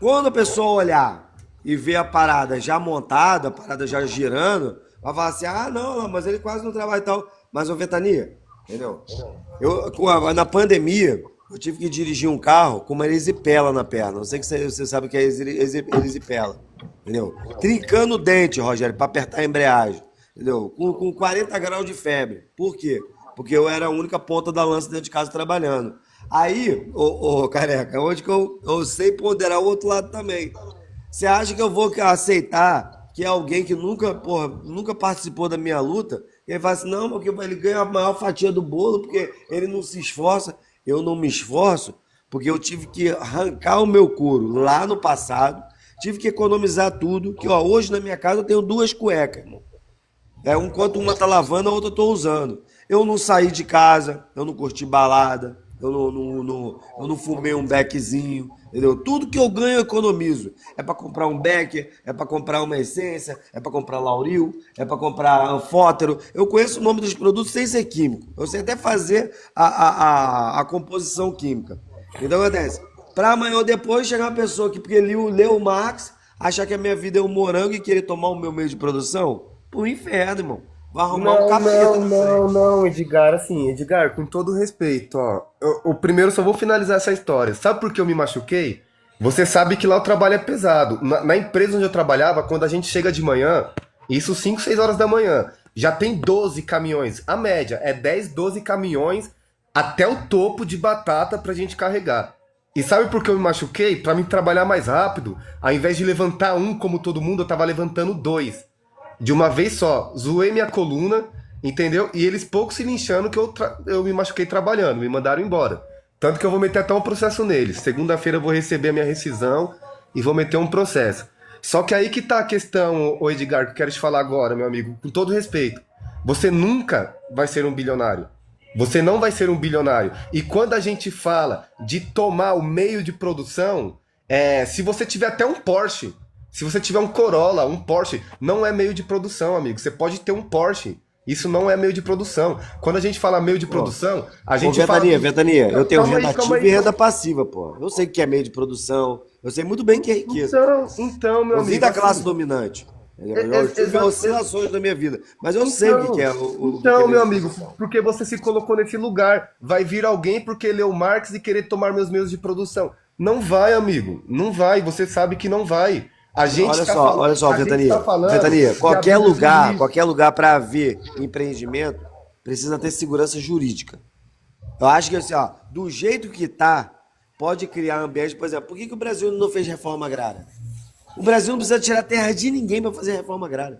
Quando a pessoa olhar e ver a parada já montada, a parada já girando, vai falar assim: ah, não, mas ele quase não trabalha e tal. Mas, ô, Ventania, entendeu? Na pandemia, eu tive que dirigir um carro com uma erisipela na perna. Não sei que você sabe o que é erisipela. Entendeu? Trincando o dente, Rogério, para apertar a embreagem. Entendeu? Com 40 graus de febre. Por quê? Porque eu era a única ponta da lança dentro de casa trabalhando. Aí, ô, careca, onde que eu sei ponderar o outro lado também. Você acha que eu vou aceitar que é alguém que nunca, porra, nunca participou da minha luta? E ele fala assim, não, porque ele ganha a maior fatia do bolo, porque ele não se esforça. Eu não me esforço, porque eu tive que arrancar o meu couro lá no passado, tive que economizar tudo, que ó, hoje na minha casa eu tenho 2 cuecas, irmão. Enquanto uma tá lavando, a outra eu tô usando. Eu não saí de casa, eu não curti balada, eu não fumei um beckzinho, entendeu? Tudo que eu ganho eu economizo. É para comprar um becker, é para comprar uma essência, é para comprar lauril, é para comprar anfótero. Eu conheço o nome dos produtos sem ser químico. Eu sei até fazer a composição química. Então acontece, para amanhã ou depois chegar uma pessoa que porque leu o Marx, achar que a minha vida é um morango e querer tomar o meu meio de produção, pro inferno, irmão. Vai arrumar um Não, capeta não, na não, frente. não, Edgar, assim, Edgar, com todo respeito, ó, eu primeiro só vou finalizar essa história. Sabe por que eu me machuquei? Você sabe que lá o trabalho é pesado. Na empresa onde eu trabalhava, quando a gente chega de manhã, isso 5, 6 horas da manhã, já tem 12 caminhões. A média é 10, 12 caminhões até o topo de batata pra gente carregar. E sabe por que eu me machuquei? Pra mim trabalhar mais rápido, ao invés de levantar um como todo mundo, eu tava levantando 2 de uma vez só. Zoei minha coluna, entendeu? E eles pouco se linchando que eu me machuquei trabalhando, me mandaram embora. Tanto que eu vou meter até um processo neles. Segunda-feira eu vou receber a minha rescisão e vou meter um processo. Só que aí que tá a questão, ô Edgar, que eu quero te falar agora, meu amigo, com todo respeito. Você nunca vai ser um bilionário. Você não vai ser um bilionário. E quando a gente fala de tomar o meio de produção, se você tiver até um Porsche, se você tiver um Corolla, um Porsche, não é meio de produção, amigo. Você pode ter um Porsche. Isso não é meio de produção. Quando a gente fala meio de produção, a gente Ô, fala... Ventania, eu tenho Calma aí, renda calma ativa e aí. renda passiva, pô. Eu sei que é meio de produção, eu sei muito bem que é riqueza. Então, meu Eu vim amigo, da classe assim, dominante. Entendeu? Eu tive exa- oscilações na minha vida, mas eu sei o que é o que é então, meio meu de amigo, produção. porque você se colocou nesse lugar. Vai vir alguém porque leu Marx e querer tomar meus meios de produção. Não vai, amigo. Não vai. Você sabe que não vai. A gente tá falando, Olha só, a gente tá falando Ventania, de abuso jurídico. qualquer lugar para haver empreendimento precisa ter segurança jurídica. Eu acho que assim, ó, do jeito que tá, pode criar ambiente, por exemplo, por que o Brasil não fez reforma agrária? O Brasil não precisa tirar terra de ninguém para fazer reforma agrária.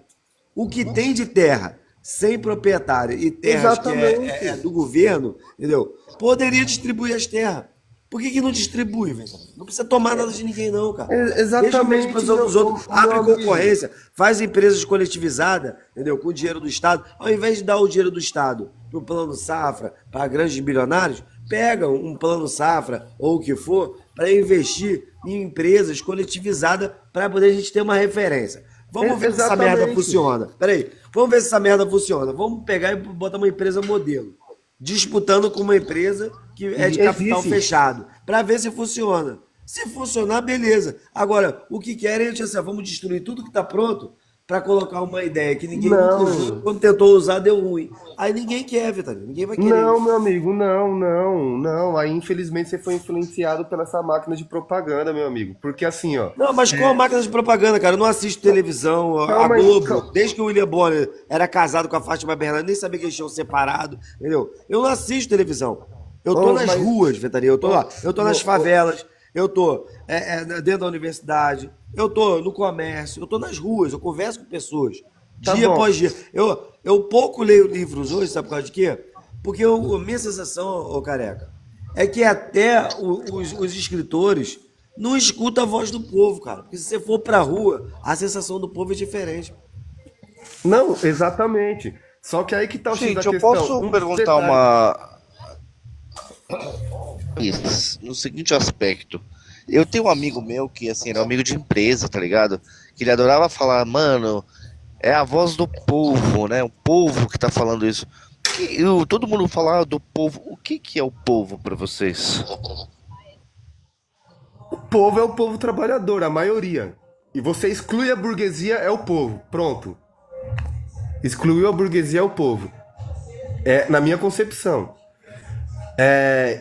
O que tem de terra sem proprietário e terras que é Exatamente. do governo, entendeu? Poderia distribuir as terras. Por que não distribui, velho? Não precisa tomar nada de ninguém, não, cara. Deixa o meio de Exatamente, produção dos outros, meu abre amigo. concorrência, faz empresas coletivizadas, entendeu? Com o dinheiro do Estado. Ao invés de dar o dinheiro do Estado para o plano safra, para grandes bilionários, pega um plano safra ou o que for, para investir em empresas coletivizadas para poder a gente ter uma referência. Vamos ver se essa merda Exatamente. funciona. Peraí, vamos ver se essa merda funciona. Vamos pegar e botar uma empresa modelo, disputando com uma empresa que é de capital Existe. fechado, para ver se funciona. Se funcionar, beleza. Agora, o que querem é assim, vamos destruir tudo que está pronto para colocar uma ideia que ninguém nunca usou. Não, Quando tentou usar, deu ruim. Aí ninguém quer, Vitalino. Ninguém vai querer não, isso. meu amigo, não, não, não. Aí, infelizmente, você foi influenciado pela essa máquina de propaganda, meu amigo. Porque assim, ó. Não, mas qual a máquina de propaganda, cara? Eu não assisto televisão. A Calma aí, Globo, desde que o William Bonner era casado com a Fátima Bernardes, nem sabia que eles tinham separado, entendeu? Eu não assisto televisão. Eu tô Ô, nas mas. ruas, Ventania. Eu tô Ô, lá. Eu tô nas ô, ô, favelas. Eu tô dentro da universidade. Eu tô no comércio. Eu tô nas ruas. Eu converso com pessoas. tá Dia bom. após dia. Eu pouco leio livros hoje, sabe por causa de quê? Porque a minha sensação, ô careca, é que até os escritores não escutam a voz do povo, cara. Porque se você for pra rua, a sensação do povo é diferente. Não, exatamente. Só que aí que tá o X da Gente, eu questão. posso Um perguntar detalhe. no seguinte aspecto. Eu tenho um amigo meu que, assim, era um amigo de empresa, tá ligado? Que ele adorava falar, mano, é a voz do povo, né? O povo que tá falando isso. Todo mundo fala do povo. O que que é o povo pra vocês? O povo é o povo trabalhador, a maioria. E você exclui a burguesia, é o povo. Pronto. Excluiu a burguesia, é o povo. É, na minha concepção.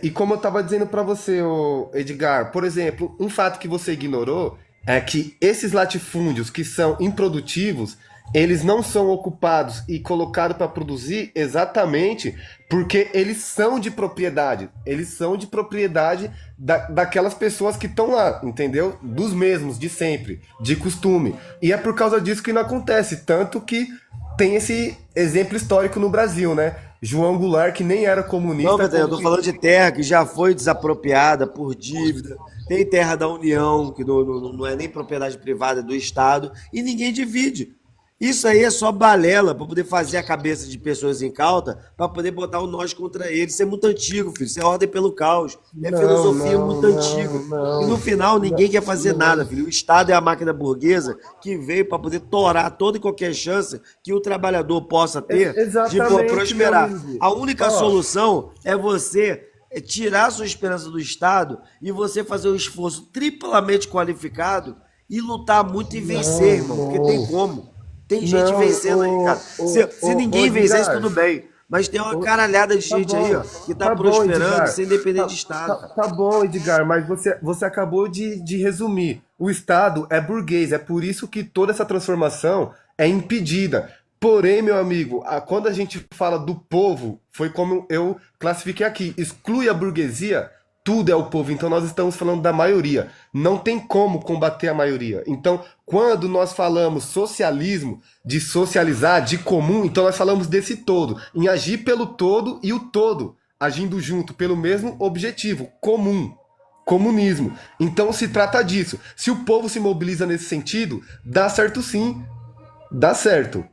E como eu estava dizendo para você, ô Edgar, por exemplo, um fato que você ignorou é que esses latifúndios que são improdutivos, eles não são ocupados e colocados para produzir exatamente porque eles são de propriedade. Eles são de propriedade daquelas pessoas que estão lá, entendeu? Dos mesmos, de sempre, de costume. E é por causa disso que não acontece. Tanto que tem esse exemplo histórico no Brasil, né? João Goulart, que nem era Não, comunista, Betânia, eu tô falando de terra que já foi desapropriada por dívida. Tem terra da União, que não é nem propriedade privada, é do Estado, e ninguém divide. Isso aí é só balela para poder fazer a cabeça de pessoas incautas, para poder botar o nós contra eles. Isso é muito antigo, filho. Isso é ordem pelo caos. É não, filosofia não, muito antiga. não, E no não, final ninguém quer fazer não. nada, filho. O Estado é a máquina burguesa que veio para poder torar toda e qualquer chance que o trabalhador possa ter de Exatamente, meu prosperar. amigo. A única Ó, solução é você tirar a sua esperança do Estado e você fazer um esforço triplamente qualificado e lutar muito e vencer, não, irmão. Porque tem não, como. Tem gente não, vencendo aí, cara. Se ninguém vencesse, Edgar. tudo bem. Mas tem uma Ô, caralhada de tá gente aí, bom, ó, que tá tá bom, prosperando Edgar. sem depender Tá, de Estado, tá, cara. tá bom, Edgar, mas você acabou de resumir. O Estado é burguês, é por isso que toda essa transformação é impedida. Porém, meu amigo, quando a gente fala do povo, foi como eu classifiquei aqui, exclui a burguesia, tudo é o povo. Então nós estamos falando da maioria. Não tem como combater a maioria. Então, quando nós falamos socialismo, de socializar, de comum, então nós falamos desse todo, em agir pelo todo e o todo agindo junto pelo mesmo objetivo, comum, comunismo. Então se trata disso. Se o povo se mobiliza nesse sentido, dá certo sim, dá certo.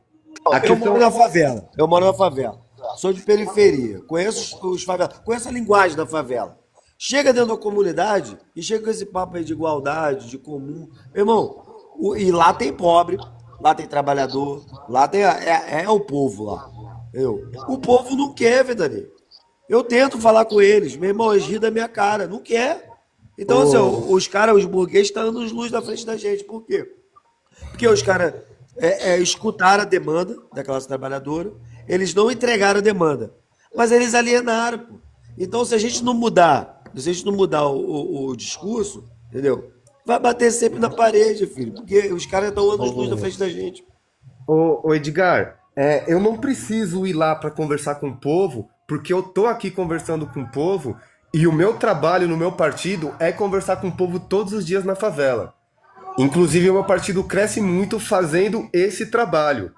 A Eu moro questão. na favela. Eu moro na favela. Sou de periferia. Conheço os favelas. Conheço a linguagem da favela. Chega dentro da comunidade e chega com esse papo aí de igualdade, de comum. Meu irmão, e lá tem pobre, lá tem trabalhador, lá tem. É o povo lá. O povo não quer, Vedani. Eu tento falar com eles. Meu irmão, eles riem da minha cara. Não quer. Então, assim, Ô, os caras, os burgueses, estão dando os luz na frente da gente. Por quê? Porque os caras escutaram a demanda da classe trabalhadora, eles não entregaram a demanda, mas eles alienaram, pô. Então, se a gente não mudar o discurso, entendeu? Vai bater sempre na parede, filho, porque os caras estão dando os luz na ô, frente da gente. ô, Edgar, eu não preciso ir lá para conversar com o povo, porque eu tô aqui conversando com o povo e o meu trabalho no meu partido é conversar com o povo todos os dias na favela. Inclusive, o meu partido cresce muito fazendo esse trabalho.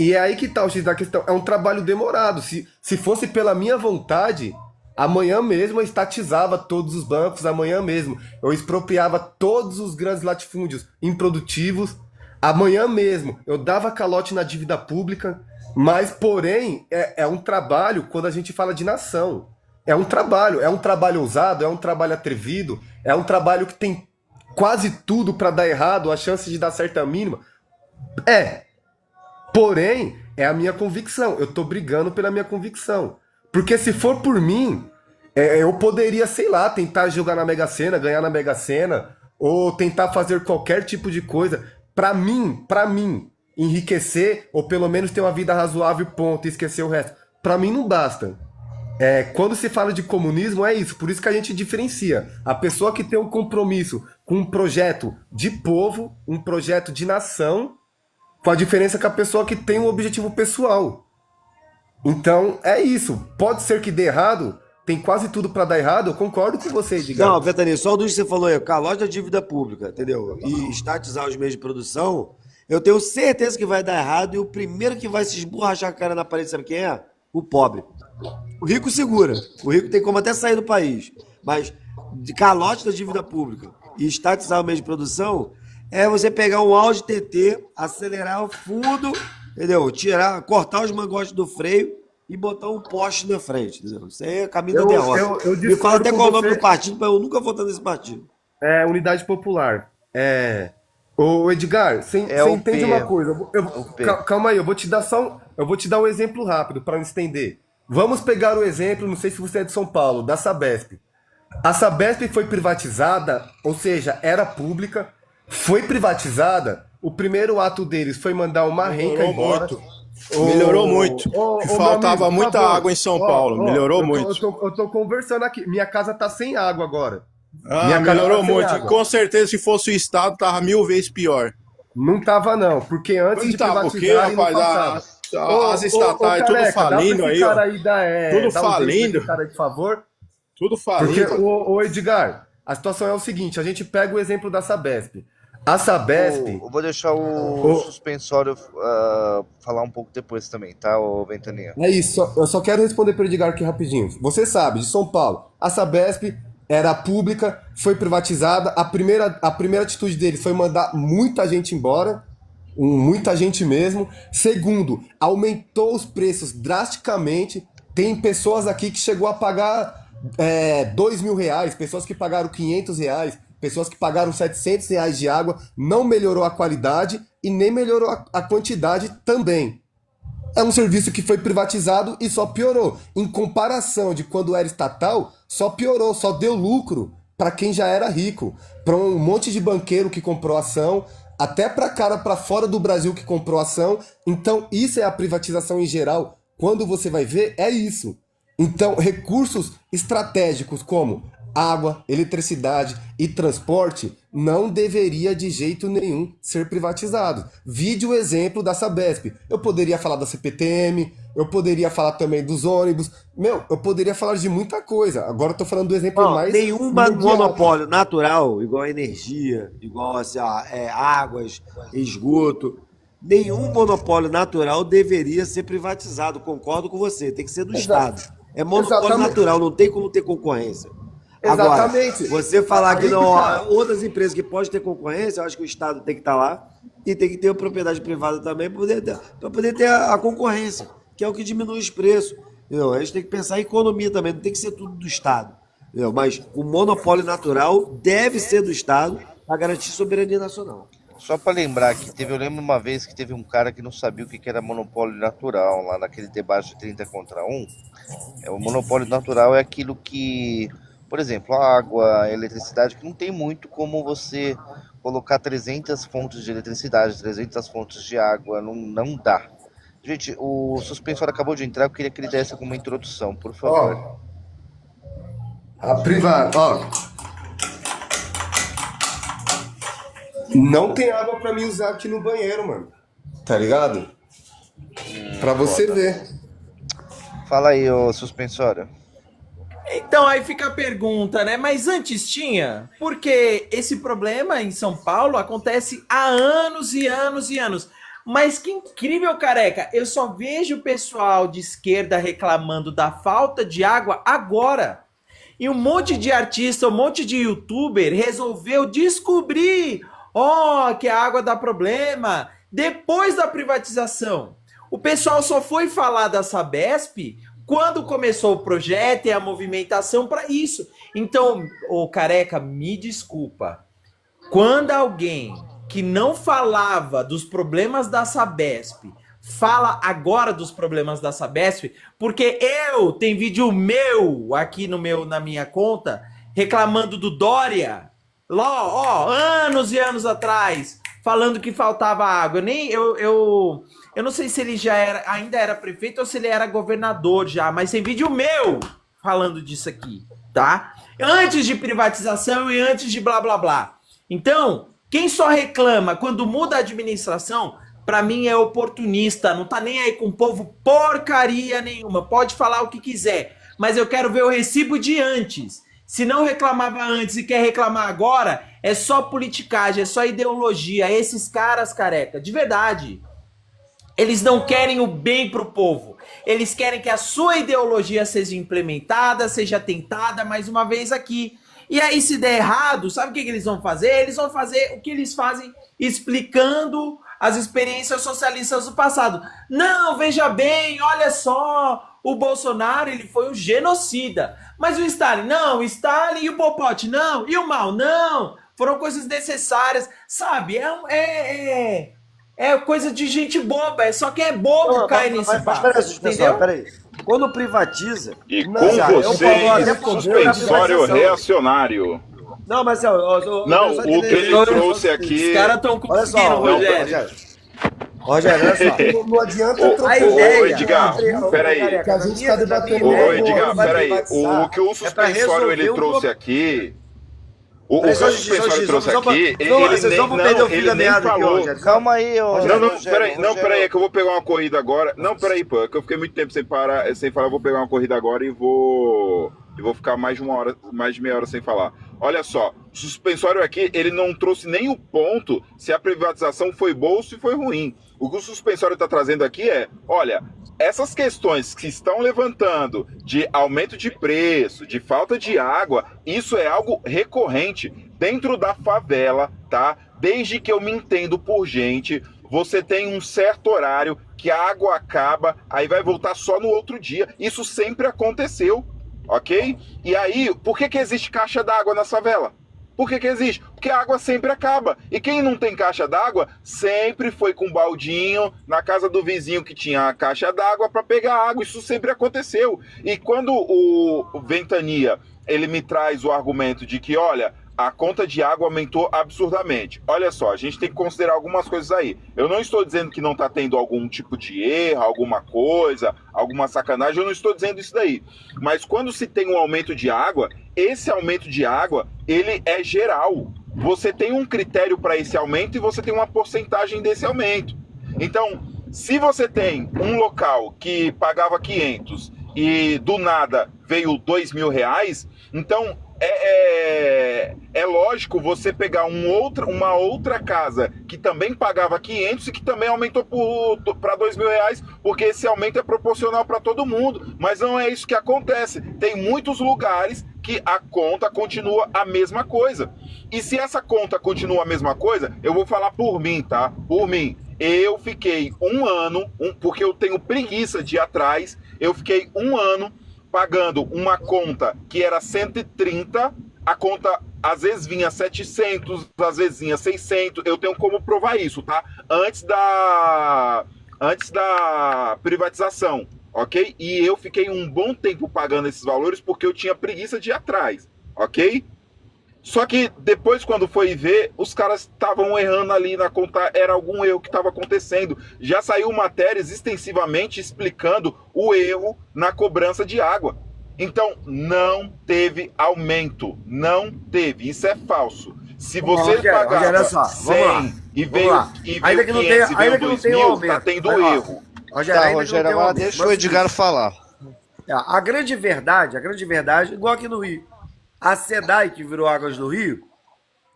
E é aí que tá o X da questão. É um trabalho demorado. Se fosse pela minha vontade, amanhã mesmo eu estatizava todos os bancos, amanhã mesmo eu expropriava todos os grandes latifúndios improdutivos, amanhã mesmo eu dava calote na dívida pública, mas, porém, é um trabalho quando a gente fala de nação. É um trabalho ousado, é um trabalho atrevido, é um trabalho que tem quase tudo para dar errado, a chance de dar certo é a mínima. É, porém, é a minha convicção. Eu tô brigando pela minha convicção. Porque se for por mim, eu poderia, sei lá, tentar jogar na Mega Sena, ganhar na Mega Sena, ou tentar fazer qualquer tipo de coisa. Pra mim, enriquecer ou pelo menos ter uma vida razoável, ponto, e esquecer o resto. Para mim não basta. Quando se fala de comunismo, é isso. Por isso que a gente diferencia. A pessoa que tem um compromisso com um projeto de povo, um projeto de nação, com a diferença que a pessoa que tem um objetivo pessoal. Então, é isso. Pode ser que dê errado, tem quase tudo para dar errado, eu concordo com você, Edgar. Não, Ventania, só o que você falou aí, calote da dívida pública, entendeu? E estatizar os meios de produção, eu tenho certeza que vai dar errado e o primeiro que vai se esborrachar a cara na parede, sabe quem é? O pobre. O rico segura. O rico tem como até sair do país. Mas de calote da dívida pública e estatizar o meio de produção é você pegar um Audi TT, acelerar o fundo, entendeu? Cortar os mangotes do freio e botar um poste na frente, entendeu? Isso aí é caminho da derrota. Me fala até qual é o nome do partido, mas eu nunca vou votar nesse partido. Unidade Popular. Ô Edgar, você entende uma coisa? Calma aí, eu vou te dar um exemplo rápido para não estender. Vamos pegar o exemplo, não sei se você é de São Paulo, da Sabesp. A Sabesp foi privatizada, ou seja, era pública, foi privatizada, o primeiro ato deles foi mandar uma renca embora. Melhorou muito. Faltava amigo, muita água em São Paulo. Melhorou muito. Eu tô conversando aqui. Minha casa tá sem água agora. Melhorou muito. Com certeza, se fosse o Estado, tava 1000 vezes pior. Não tava, não. Porque antes de privatizar, rapaz, as estatais, tudo falindo aí, ó. Tudo falindo. Cara, por favor. Tudo falindo. Porque, Edgar, a situação é o seguinte, a gente pega o exemplo da Sabesp. A Sabesp... Eu vou deixar o suspensório falar um pouco depois também, tá, ô Ventania? É isso, eu só quero responder para o Edgar aqui rapidinho. Você sabe, de São Paulo, a Sabesp era pública, foi privatizada, a primeira atitude deles foi mandar muita gente embora, muita gente mesmo. Segundo, aumentou os preços drasticamente. Tem pessoas aqui que chegou a pagar R$2.000, pessoas que pagaram R$500, pessoas que pagaram R$700 de água. Não melhorou a qualidade e nem melhorou a quantidade também. É um serviço que foi privatizado e só piorou. Em comparação de quando era estatal, só piorou, só deu lucro para quem já era rico, para um monte de banqueiro que comprou ação, até para cara para fora do Brasil que comprou ação. Então isso é a privatização em geral. Quando você vai ver, é isso. Então recursos estratégicos como água, eletricidade e transporte não deveria de jeito nenhum ser privatizado. Vide o exemplo da Sabesp. Eu poderia falar da CPTM, eu poderia falar também dos ônibus. Eu poderia falar de muita coisa. Agora eu tô falando do exemplo mais... Nenhum monopólio natural, igual a energia, igual assim, águas, esgoto, nenhum monopólio natural deveria ser privatizado. Concordo com você, tem que ser do Estado. É monopólio natural, não tem como ter concorrência. Exatamente. Agora, você falar que não, outras empresas que podem ter concorrência, eu acho que o Estado tem que estar lá e tem que ter a propriedade privada também para poder ter a concorrência, que é o que diminui os preços. Entendeu? A gente tem que pensar em economia também, não tem que ser tudo do Estado. Entendeu? Mas o monopólio natural deve ser do Estado para garantir soberania nacional. Só para lembrar que eu lembro uma vez que teve um cara que não sabia o que era monopólio natural, lá naquele debate de 30 contra 1. O monopólio natural é aquilo que... Por exemplo, a água, a eletricidade, que não tem muito como você colocar 300 fontes de eletricidade, 300 fontes de água, não dá. Gente, o suspensório acabou de entrar, eu queria que ele desse alguma introdução, por favor. A privada, não tem água pra mim usar aqui no banheiro, mano. Tá ligado? Pra você ver. Fala aí, ô suspensório. Então aí fica a pergunta, né? Mas antes tinha? Porque esse problema em São Paulo acontece há anos e anos e anos. Mas que incrível, careca! Eu só vejo o pessoal de esquerda reclamando da falta de água agora. E um monte de artista, um monte de youtuber resolveu descobrir, que a água dá problema depois da privatização. O pessoal só foi falar da Sabesp quando começou o projeto e a movimentação para isso. Então, careca, me desculpa. Quando alguém que não falava dos problemas da Sabesp fala agora dos problemas da Sabesp, porque tem vídeo meu aqui na minha conta reclamando do Dória, lá, anos e anos atrás, falando que faltava água. Eu não sei se ele ainda era prefeito ou se ele era governador já, mas tem vídeo meu falando disso aqui, tá? Antes de privatização e antes de blá blá blá. Então, quem só reclama quando muda a administração, pra mim é oportunista, não tá nem aí com o povo porcaria nenhuma. Pode falar o que quiser, mas eu quero ver o recibo de antes. Se não reclamava antes e quer reclamar agora, é só politicagem, é só ideologia. Esses caras, careca, de verdade, eles não querem o bem pro povo. Eles querem que a sua ideologia seja implementada, seja tentada mais uma vez aqui. E aí, se der errado, sabe o que eles vão fazer? Eles vão fazer o que eles fazem explicando as experiências socialistas do passado. Não, veja bem, olha só, o Bolsonaro, ele foi um genocida. Mas o Stalin, não, o Stalin e o Pol Pot, não, e o Mao, não. Foram coisas necessárias, sabe? É coisa de gente boba, é só quem é bobo cai nesse papo. Mas peraí. Quando privatiza... E com vocês, suspensório reacionário. Não, mas... Não, o que ele trouxe aqui... Os caras estão confundindo, Rogério. Rogério, olha só. Não adianta A ideia... Ô, Edgar, peraí. Que a gente tá debatendo. Ô, Edgar, peraí. O que o suspensório ele trouxe aqui... O que o suspensório trouxe aqui, ele nem falou. Calma aí, ô. Peraí, é que eu vou pegar uma corrida agora. Não, peraí, pô, é que eu fiquei muito tempo sem falar, eu vou pegar uma corrida agora e vou ficar mais de meia hora sem falar. Olha só, o suspensório aqui, ele não trouxe nem o ponto se a privatização foi boa ou se foi ruim. O que o suspensório está trazendo aqui é, olha, essas questões que estão levantando de aumento de preço, de falta de água, isso é algo recorrente dentro da favela, tá? Desde que eu me entendo por gente, você tem um certo horário que a água acaba, aí vai voltar só no outro dia. Isso sempre aconteceu, ok? E aí, por que existe caixa d'água na favela? Por que existe? Porque a água sempre acaba. E quem não tem caixa d'água sempre foi com um baldinho na casa do vizinho que tinha a caixa d'água para pegar água. Isso sempre aconteceu. E quando o Ventania ele me traz o argumento de que, olha, a conta de água aumentou absurdamente. Olha só, a gente tem que considerar algumas coisas aí. Eu não estou dizendo que não está tendo algum tipo de erro, alguma coisa, alguma sacanagem, eu não estou dizendo isso daí. Mas quando se tem um aumento de água, esse aumento de água, ele é geral. Você tem um critério para esse aumento e você tem uma porcentagem desse aumento. Então, se você tem um local que pagava 500 e do nada veio R$ 2.000, então é lógico você pegar uma outra casa que também pagava 500 e que também aumentou para R$ 2.000, porque esse aumento é proporcional para todo mundo, mas não é isso que acontece. Tem muitos lugares que a conta continua a mesma coisa. E se essa conta continua a mesma coisa, eu vou falar por mim, tá? Por mim. Eu fiquei um ano, porque eu tenho preguiça de ir atrás, eu fiquei um ano pagando uma conta que era 130, a conta às vezes vinha 700, às vezes vinha 600, eu tenho como provar isso, tá? Antes da privatização, ok? E eu fiquei um bom tempo pagando esses valores porque eu tinha preguiça de ir atrás, ok? Só que depois, quando foi ver, os caras estavam errando ali na conta, era algum erro que estava acontecendo. Já saiu matérias extensivamente explicando o erro na cobrança de água. Então, não teve aumento. Não teve. Isso é falso. Se você pagava 100 e veio 500 e veio 2.000, tá tendo erro. Rogério, agora deixa o Edgar falar. A grande verdade, igual aqui no Rio. A SEDAI, que virou Águas do Rio,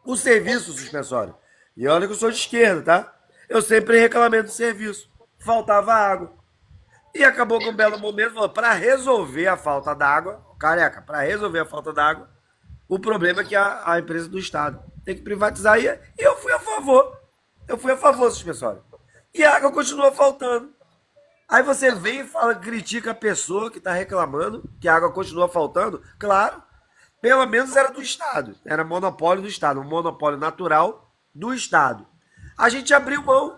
o serviço suspensório. E olha que eu sou de esquerda, tá? Eu sempre reclamei do serviço. Faltava água. E acabou com um belo momento, falou, para resolver a falta d'água, careca, para resolver a falta d'água, o problema é que a empresa do Estado tem que privatizar. E eu fui a favor. Eu fui a favor do suspensório. E a água continua faltando. Aí você vem e fala, critica a pessoa que está reclamando que a água continua faltando. Claro. Pelo menos era do Estado, era monopólio do Estado, um monopólio natural do Estado. A gente abriu mão,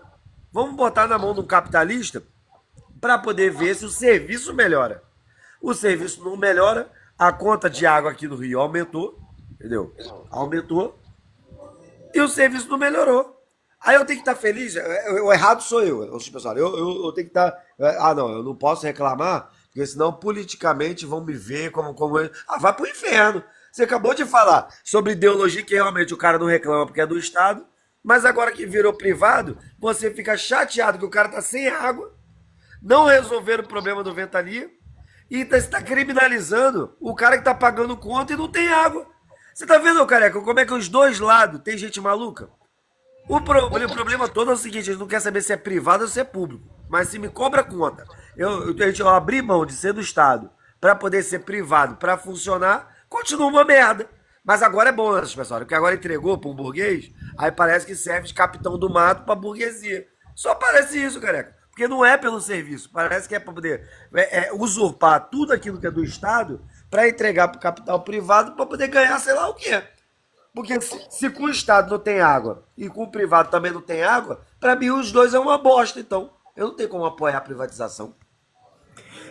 vamos botar na mão de um capitalista para poder ver se o serviço melhora. O serviço não melhora, a conta de água aqui no Rio aumentou, entendeu? Aumentou, e o serviço não melhorou. Aí eu tenho que estar feliz. O errado sou eu, pessoal. Eu tenho que estar. Ah, não, eu não posso reclamar, porque senão politicamente vão me ver como. Ah, vai pro inferno. Você acabou de falar sobre ideologia que realmente o cara não reclama porque é do Estado, mas agora que virou privado, você fica chateado que o cara tá sem água, não resolveram o problema do Ventania, e está criminalizando o cara que tá pagando conta e não tem água. Você tá vendo, careca, como é que os dois lados tem gente maluca? O problema todo é o seguinte, eles não querem saber se é privado ou se é público. Mas se me cobra conta, eu abri mão de ser do Estado para poder ser privado, para funcionar, continua uma merda. Mas agora é bom, né, pessoal? Porque agora entregou para um burguês, aí parece que serve de capitão do mato para burguesia. Só parece isso, careca. Porque não é pelo serviço. Parece que é para poder usurpar tudo aquilo que é do Estado para entregar para o capital privado para poder ganhar sei lá o quê. Porque se com o Estado não tem água e com o privado também não tem água, para mim os dois é uma bosta. Então, eu não tenho como apoiar a privatização.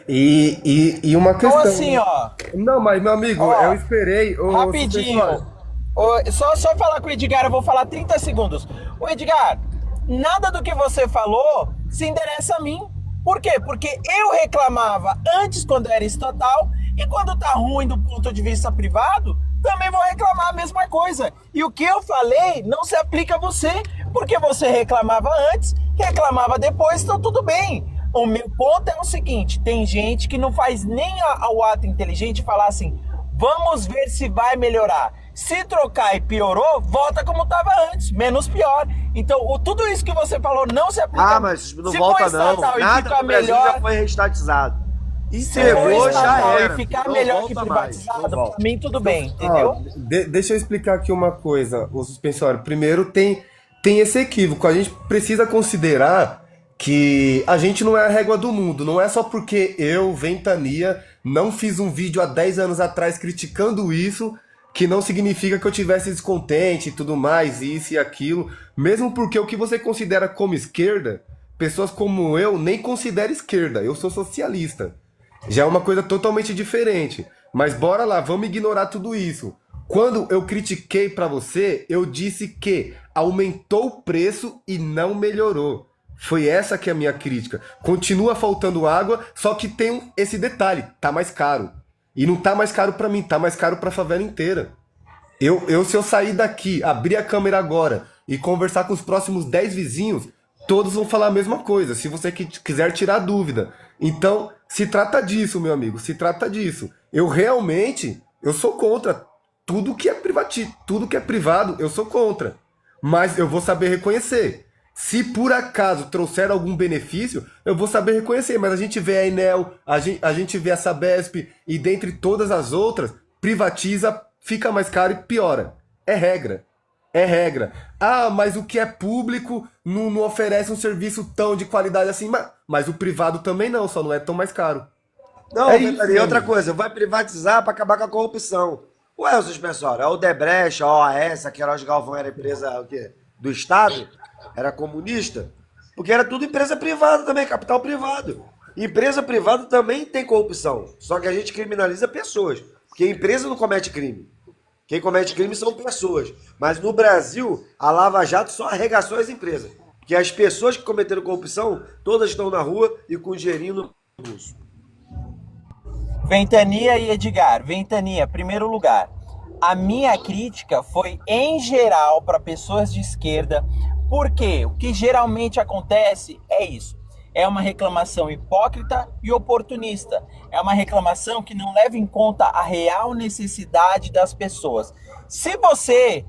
E uma questão. Então assim, ó. Não, mas meu amigo, Ó, eu esperei. rapidinho. Só falar com o Edgar, eu vou falar 30 segundos. Ô Edgar, nada do que você falou se endereça a mim. Por quê? Porque eu reclamava antes quando era estatal e quando tá ruim do ponto de vista privado, também vou reclamar a mesma coisa. E o que eu falei não se aplica a você, porque você reclamava antes, reclamava depois, então tudo bem. O meu ponto é o seguinte, tem gente que não faz nem o ato inteligente de falar assim, vamos ver se vai melhorar. Se trocar e piorou, volta como estava antes, menos pior. Então, tudo isso que você falou não se aplica. Ah, mas não volta não. Nada no Brasil já foi reestatizado. Entregou, já era. E ficar não melhor que volta privatizado, mais, pra mim tudo bem, entendeu? Deixa eu explicar aqui uma coisa, o suspensório. Primeiro, tem esse equívoco. A gente precisa considerar que a gente não é a régua do mundo. Não é só porque eu, Ventania, não fiz um vídeo há 10 anos atrás criticando isso, que não significa que eu tivesse descontente e tudo mais, isso e aquilo. Mesmo porque o que você considera como esquerda, pessoas como eu nem consideram esquerda. Eu sou socialista. Já é uma coisa totalmente diferente. Mas bora lá, vamos ignorar tudo isso. Quando eu critiquei pra você, eu disse que aumentou o preço e não melhorou. Foi essa que é a minha crítica. Continua faltando água, só que tem esse detalhe, tá mais caro. E não tá mais caro pra mim, tá mais caro pra favela inteira. Se eu sair daqui, abrir a câmera agora e conversar com os próximos 10 vizinhos, todos vão falar a mesma coisa, se você quiser tirar dúvida. Então, se trata disso, meu amigo, se trata disso. Eu sou contra tudo que é tudo que é privado, eu sou contra. Mas eu vou saber reconhecer. Se por acaso trouxer algum benefício, eu vou saber reconhecer. Mas a gente vê a Enel, a gente vê a Sabesp e dentre todas as outras, privatiza, fica mais caro e piora. É regra. É regra. Ah, mas o que é público não oferece um serviço tão de qualidade assim. Mas o privado também não, só não é tão mais caro. Não, e outra coisa, vai privatizar para acabar com a corrupção. Ué, seus pessoal, a Odebrecht, a OAS, a Queiroz Galvão era empresa o quê? Do Estado? Era comunista? Porque era tudo empresa privada também, capital privado. Empresa privada também tem corrupção, só que a gente criminaliza pessoas, porque a empresa não comete crime. Quem comete crime são pessoas. Mas no Brasil, a Lava Jato só arregaçou as empresas. Porque as pessoas que cometeram corrupção, todas estão na rua e com dinheirinho no bolso. Ventania e Edgar. Ventania, primeiro lugar. A minha crítica foi em geral para pessoas de esquerda, porque o que geralmente acontece é isso. É uma reclamação hipócrita e oportunista. É uma reclamação que não leva em conta a real necessidade das pessoas. Se você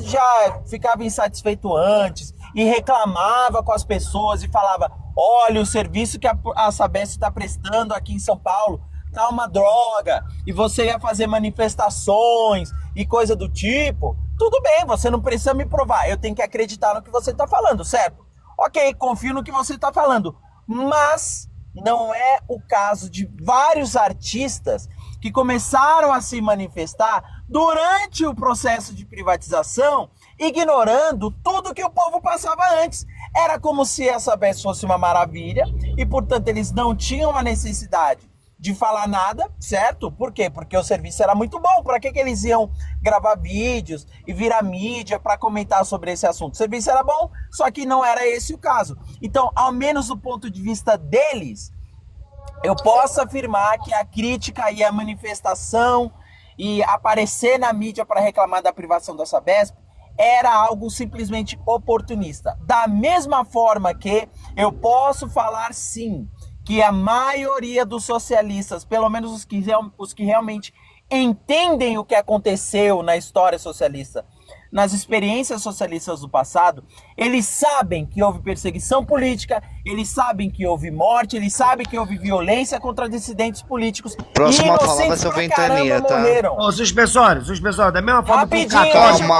já ficava insatisfeito antes e reclamava com as pessoas e falava, olha, o serviço que a Sabesp está prestando aqui em São Paulo tá uma droga, e você ia fazer manifestações e coisa do tipo, tudo bem, você não precisa me provar, eu tenho que acreditar no que você está falando, certo? Ok, confio no que você está falando, mas não é o caso de vários artistas que começaram a se manifestar durante o processo de privatização, ignorando tudo que o povo passava antes. Era como se essa Sabesp fosse uma maravilha e, portanto, eles não tinham a necessidade de falar nada, certo? Por quê? Porque o serviço era muito bom. Para que eles iam gravar vídeos e virar mídia para comentar sobre esse assunto? O serviço era bom, só que não era esse o caso. Então, ao menos do ponto de vista deles, eu posso afirmar que a crítica e a manifestação e aparecer na mídia para reclamar da privação da Sabesp era algo simplesmente oportunista. Da mesma forma que eu posso falar sim, que a maioria dos socialistas, pelo menos os que realmente entendem o que aconteceu na história socialista, nas experiências socialistas do passado, eles sabem que houve perseguição política, eles sabem que houve morte, eles sabem que houve violência contra dissidentes políticos. Próximo a falar vai ser o Ventania, tá? Morreram. Ô, suspensório, da mesma forma que o Rapidinho, católico, calma,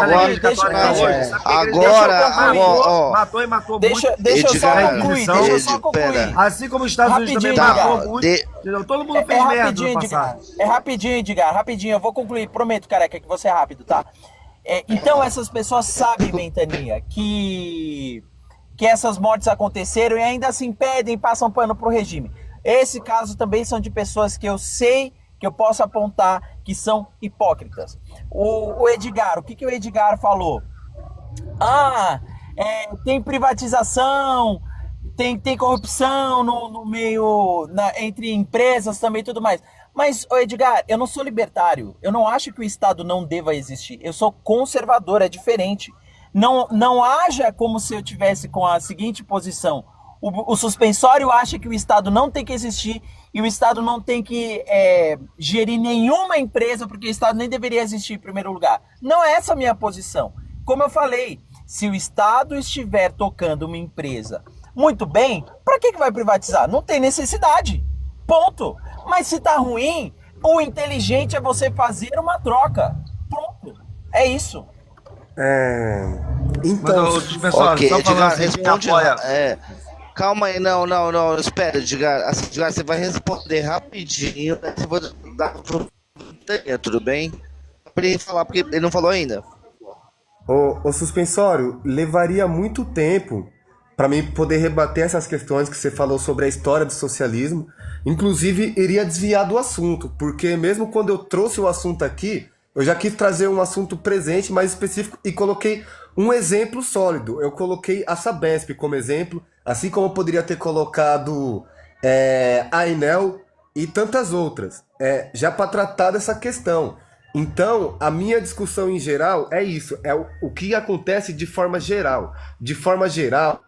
agora, matou e matou Deixa muito. eu só Edgar, concluir, Edgar, deixa eu só concluir. pera. Assim como os Estados Unidos também Rapidinho, matou Edgar. muito. De- Entendeu? Todo mundo fez merda no passado. É rapidinho, Edgar, rapidinho, eu vou concluir, prometo, careca, que você é rápido, tá? Então essas pessoas sabem, Ventania, que essas mortes aconteceram e ainda assim pedem, passam pano pro regime. Esse caso também são de pessoas que eu sei que eu posso apontar que são hipócritas. O Edgar, o que o Edgar falou? Tem privatização, tem corrupção no meio, entre empresas também e tudo mais. Mas, Edgar, eu não sou libertário. Eu não acho que o Estado não deva existir. Eu sou conservador, é diferente. Não haja como se eu tivesse com a seguinte posição. O suspensório acha que o Estado não tem que existir e o Estado não tem que gerir nenhuma empresa, porque o Estado nem deveria existir em primeiro lugar. Não é essa a minha posição. Como eu falei, se o Estado estiver tocando uma empresa muito bem, para que vai privatizar? Não tem necessidade. Ponto. Mas se tá ruim, o inteligente é você fazer uma troca. Pronto. É isso. Então, Ok, só falando Edgar, assim, responde. quem apoia- Calma aí, não, espera, Edgar. Assim, Edgar, você vai responder rapidinho, né? Eu vou dar pro Ventania, tudo bem? Pra ele falar, porque ele não falou ainda. O suspensório, levaria muito tempo para mim poder rebater essas questões que você falou sobre a história do socialismo. Inclusive, iria desviar do assunto, porque mesmo quando eu trouxe o assunto aqui, eu já quis trazer um assunto presente, mais específico, e coloquei um exemplo sólido. Eu coloquei a Sabesp como exemplo, assim como eu poderia ter colocado a Enel e tantas outras, já para tratar dessa questão. Então, a minha discussão em geral é isso, é o que acontece de forma geral. De forma geral,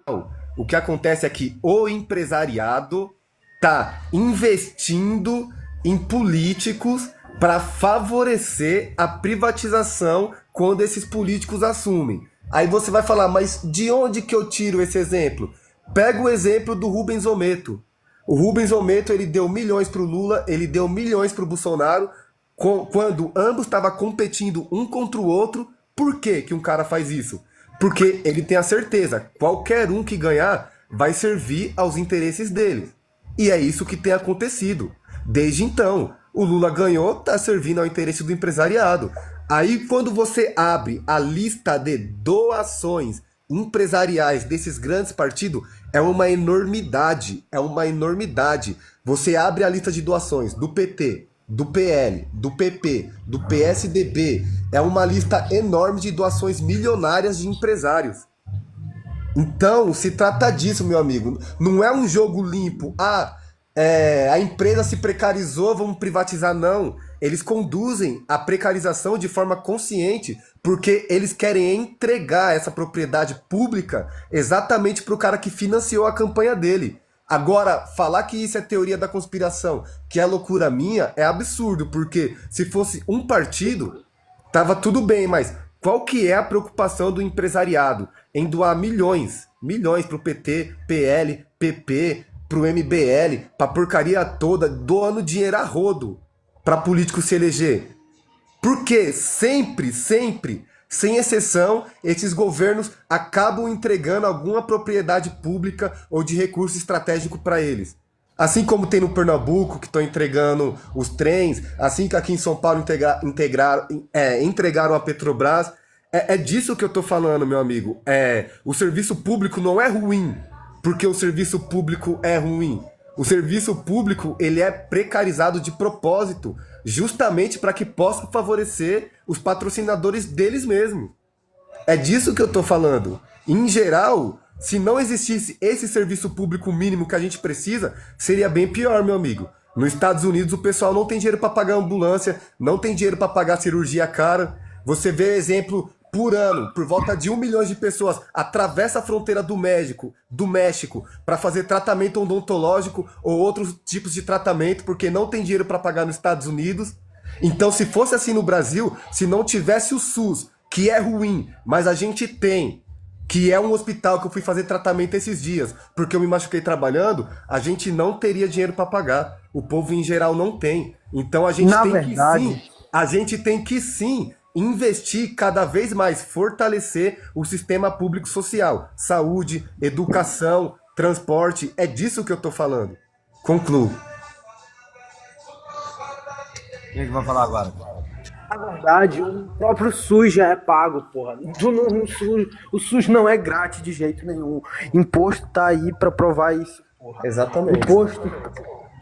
o que acontece é que o empresariado está investindo em políticos para favorecer a privatização quando esses políticos assumem. Aí você vai falar, mas de onde que eu tiro esse exemplo? Pega o exemplo do Rubens Ometo. O Rubens Ometo, ele deu milhões para o Lula, ele deu milhões para o Bolsonaro, quando ambos estavam competindo um contra o outro. Por que um cara faz isso? Porque ele tem a certeza, qualquer um que ganhar vai servir aos interesses dele. E é isso que tem acontecido. Desde então, o Lula ganhou, está servindo ao interesse do empresariado. Aí quando você abre a lista de doações empresariais desses grandes partidos, é uma enormidade, Você abre a lista de doações do PT, do PL, do PP, do PSDB, é uma lista enorme de doações milionárias de empresários. Então, se trata disso, meu amigo. Não é um jogo limpo. A empresa se precarizou, vamos privatizar. Não. Eles conduzem a precarização de forma consciente, porque eles querem entregar essa propriedade pública exatamente para o cara que financiou a campanha dele. Agora, falar que isso é teoria da conspiração, que é loucura minha, é absurdo, porque se fosse um partido, tava tudo bem, mas qual que é a preocupação do empresariado em doar milhões pro PT, PL, PP, pro MBL, pra porcaria toda, doando dinheiro a rodo pra político se eleger? Porque sempre, sem exceção, esses governos acabam entregando alguma propriedade pública ou de recurso estratégico para eles. Assim como tem no Pernambuco, que estão entregando os trens, assim que aqui em São Paulo entregaram a Petrobras. É disso que eu tô falando, meu amigo. O serviço público não é ruim porque o serviço público é ruim. O serviço público, ele é precarizado de propósito, justamente para que possa favorecer os patrocinadores deles mesmos. É disso que eu tô falando. Em geral, se não existisse esse serviço público mínimo que a gente precisa, seria bem pior, meu amigo. Nos Estados Unidos, o pessoal não tem dinheiro para pagar ambulância, não tem dinheiro para pagar cirurgia cara. Você vê exemplo por ano, por volta de 1 milhão de pessoas atravessa a fronteira do México para fazer tratamento odontológico ou outros tipos de tratamento, porque não tem dinheiro para pagar nos Estados Unidos. Então, se fosse assim no Brasil, se não tivesse o SUS, que é ruim, mas a gente tem, que é um hospital que eu fui fazer tratamento esses dias, porque eu me machuquei trabalhando, a gente não teria dinheiro para pagar. O povo em geral não tem. Então a gente tem que sim investir cada vez mais, fortalecer o sistema público social, saúde, educação, transporte, é disso que eu tô falando. Concluo. Quem é que vai falar agora? Na verdade, o próprio SUS já é pago, porra. O SUS não é grátis de jeito nenhum. Imposto tá aí pra provar isso, porra. Exatamente. Imposto.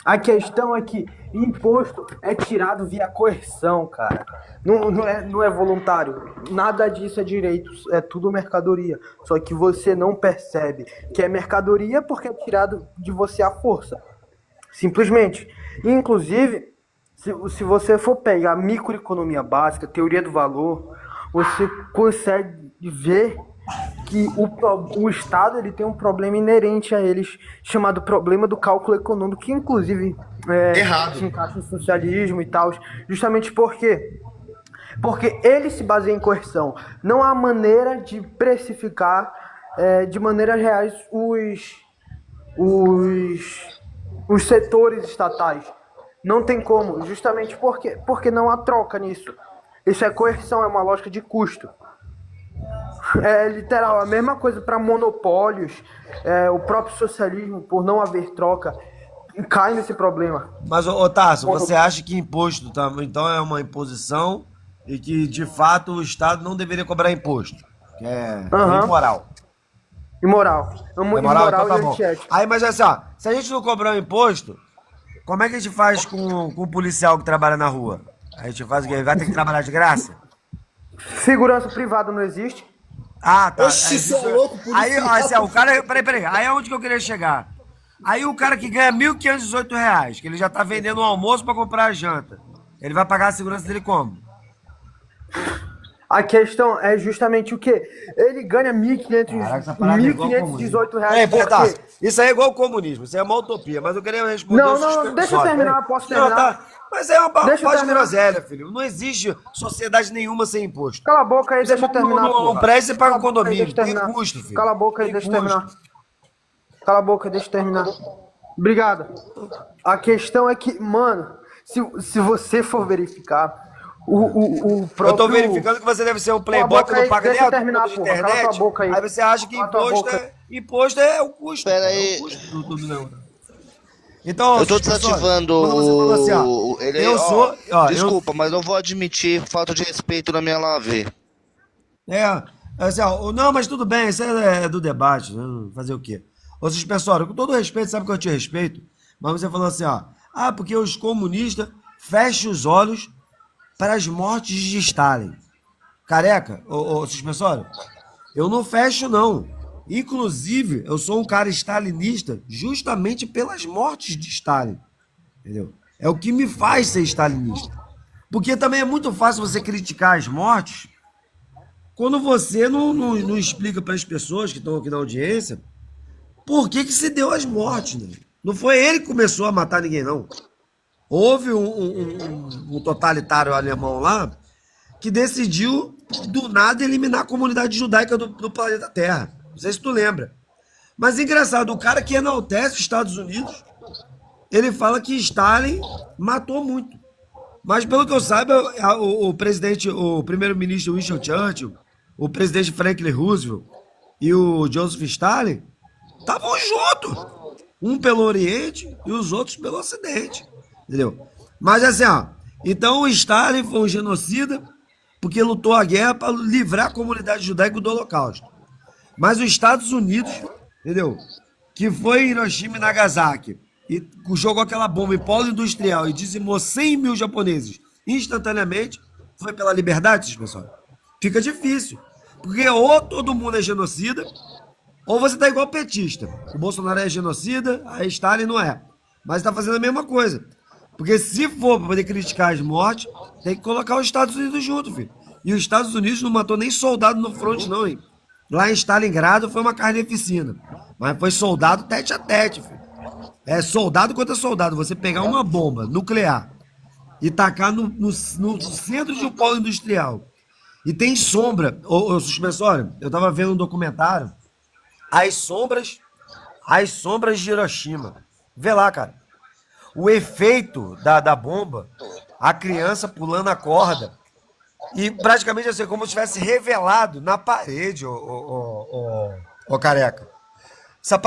A questão é que imposto é tirado via coerção, cara. Não é voluntário. Nada disso é direito. É tudo mercadoria. Só que você não percebe que é mercadoria porque é tirado de você à força. Simplesmente. Inclusive, se você for pegar microeconomia básica, teoria do valor, você consegue ver que o Estado ele tem um problema inerente a eles, chamado problema do cálculo econômico, que inclusive se encaixa no socialismo e tal, justamente porque ele se baseia em coerção. Não há maneira de precificar de maneiras reais os setores estatais. Não tem como, justamente porque não há troca nisso. Isso é coerção, é uma lógica de custo. É literal, a mesma coisa para monopólios, o próprio socialismo, por não haver troca, cai nesse problema. Mas, ô Tarso, você acha que imposto então é uma imposição e que, de fato, o Estado não deveria cobrar imposto? Que é imoral. Imoral. Imoral, então tá e bom. antiético. Aí, mas assim, ó, se a gente não cobrar o imposto, como é que a gente faz com o policial que trabalha na rua? A gente faz o quê? Ele vai ter que trabalhar de graça? Segurança privada não existe? Ah, tá. Oxi, você é louco, policial. Aí, assim, ó, o cara... Peraí. Aí é onde que eu queria chegar. Aí o cara que ganha R$ 1.518, que ele já tá vendendo um almoço pra comprar a janta, ele vai pagar a segurança dele como? A questão é justamente o quê? Ele ganha R$ 1.518 reais. Isso aí é igual ao comunismo, isso é uma utopia, mas eu queria responder. Não, deixa eu terminar, posso terminar? Não, tá. Mas é uma Deixa eu parte de terminar. groselha, filho. Não existe sociedade nenhuma sem imposto. Cala a boca aí, deixa eu terminar. No prédio você paga um Cala a boca aí, condomínio, deixa eu tem terminar. custo, filho. Cala a boca aí, Tem deixa eu custo. terminar. Cala a boca, deixa eu terminar. Obrigado. A questão é que, mano, se você for verificar, o próprio... Eu tô verificando que você deve ser um playboy que não paga nem a terminar, conta de porra. Cala internet. tua boca aí. Aí você acha que Cala tua imposto boca. é o custo. Pera É aí. o custo do tudo, não. Então, Eu tô professor, desativando quando você falou assim, ó, ele. eu sou... ó, Desculpa, mas não vou admitir falta de respeito na minha live. Assim, ó, não, mas tudo bem, isso é do debate, né? Fazer o quê? Ô, pessoal, com todo respeito, sabe que eu te respeito, mas você falou assim, ó, porque os comunistas fecham os olhos para as mortes de Stalin. Careca, ô suspensório, eu não fecho, não. Inclusive, eu sou um cara stalinista justamente pelas mortes de Stalin. Entendeu? É o que me faz ser stalinista. Porque também é muito fácil você criticar as mortes quando você não explica para as pessoas que estão aqui na audiência por que se deu as mortes. Né? Não foi ele que começou a matar ninguém, não. Houve um totalitário alemão lá que decidiu, do nada, eliminar a comunidade judaica do planeta Terra. Não sei se tu lembra. Mas engraçado, o cara que enaltece os Estados Unidos, ele fala que Stalin matou muito. Mas pelo que eu saiba, o primeiro-ministro Winston Churchill, o presidente Franklin Roosevelt e o Joseph Stalin estavam juntos. Um pelo Oriente e os outros pelo Ocidente. Entendeu? Mas assim, então o Stalin foi um genocida porque lutou a guerra para livrar a comunidade judaica do Holocausto. Mas os Estados Unidos, entendeu? Que foi em Hiroshima e Nagasaki e jogou aquela bomba em polo industrial e dizimou 100 mil japoneses instantaneamente, foi pela liberdade, pessoal? Fica difícil. Porque ou todo mundo é genocida, ou você tá igual petista. O Bolsonaro é genocida, a Stalin não é. Mas tá fazendo a mesma coisa. Porque se for para poder criticar as mortes, tem que colocar os Estados Unidos junto, filho. E os Estados Unidos não matou nem soldado no front, não, hein? Lá em Stalingrado foi uma carneficina. Mas foi soldado tete a tete, filho. É soldado contra soldado. Você pegar uma bomba nuclear e tacar no centro de um polo industrial. E tem sombra. Ô suspensório, eu tava vendo um documentário. As sombras de Hiroshima. Vê lá, cara. O efeito da bomba, a criança pulando a corda. E praticamente assim, como se tivesse revelado na parede, ô careca. Essa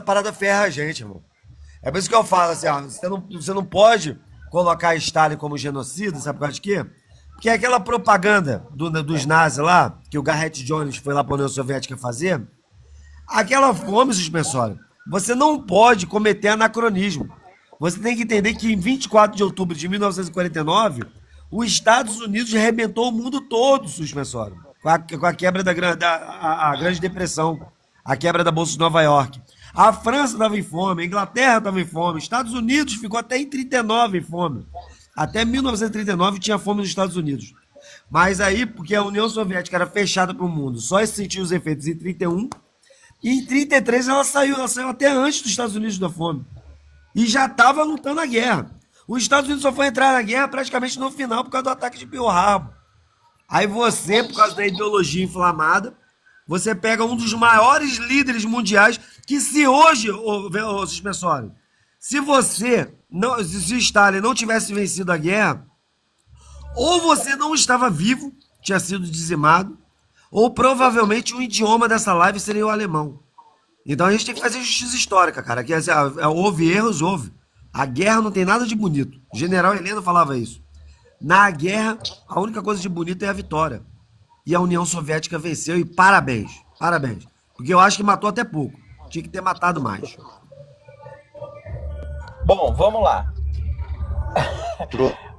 parada ferra a gente, irmão. É por isso que eu falo assim, você não pode colocar Stalin como genocida, sabe por causa de quê? Porque aquela propaganda dos nazis lá, que o Garrett Jones foi lá para a União Soviética fazer, aquela fome, suspensório, você não pode cometer anacronismo. Você tem que entender que em 24 de outubro de 1949, os Estados Unidos arrebentou o mundo todo, suspensório, com a quebra a Grande Depressão, a quebra da Bolsa de Nova York. A França estava em fome, a Inglaterra estava em fome, os Estados Unidos ficou até em 39 em fome. Até 1939 tinha fome nos Estados Unidos. Mas aí, porque a União Soviética era fechada para o mundo, só sentiu os efeitos em 31, e em 33 ela saiu até antes dos Estados Unidos da fome. E já estava lutando a guerra. Os Estados Unidos só foi entrar na guerra praticamente no final por causa do ataque de Pearl Harbor. Aí você, por causa da ideologia inflamada, você pega um dos maiores líderes mundiais que se hoje, ô suspensório, se Stalin não tivesse vencido a guerra, ou você não estava vivo, tinha sido dizimado, ou provavelmente o idioma dessa live seria o alemão. Então a gente tem que fazer justiça histórica, cara. Que, assim, houve erros, houve. A guerra não tem nada de bonito. O general Heleno falava isso. Na guerra, a única coisa de bonito é a vitória. E a União Soviética venceu e parabéns. Parabéns. Porque eu acho que matou até pouco. Tinha que ter matado mais. Bom, vamos lá.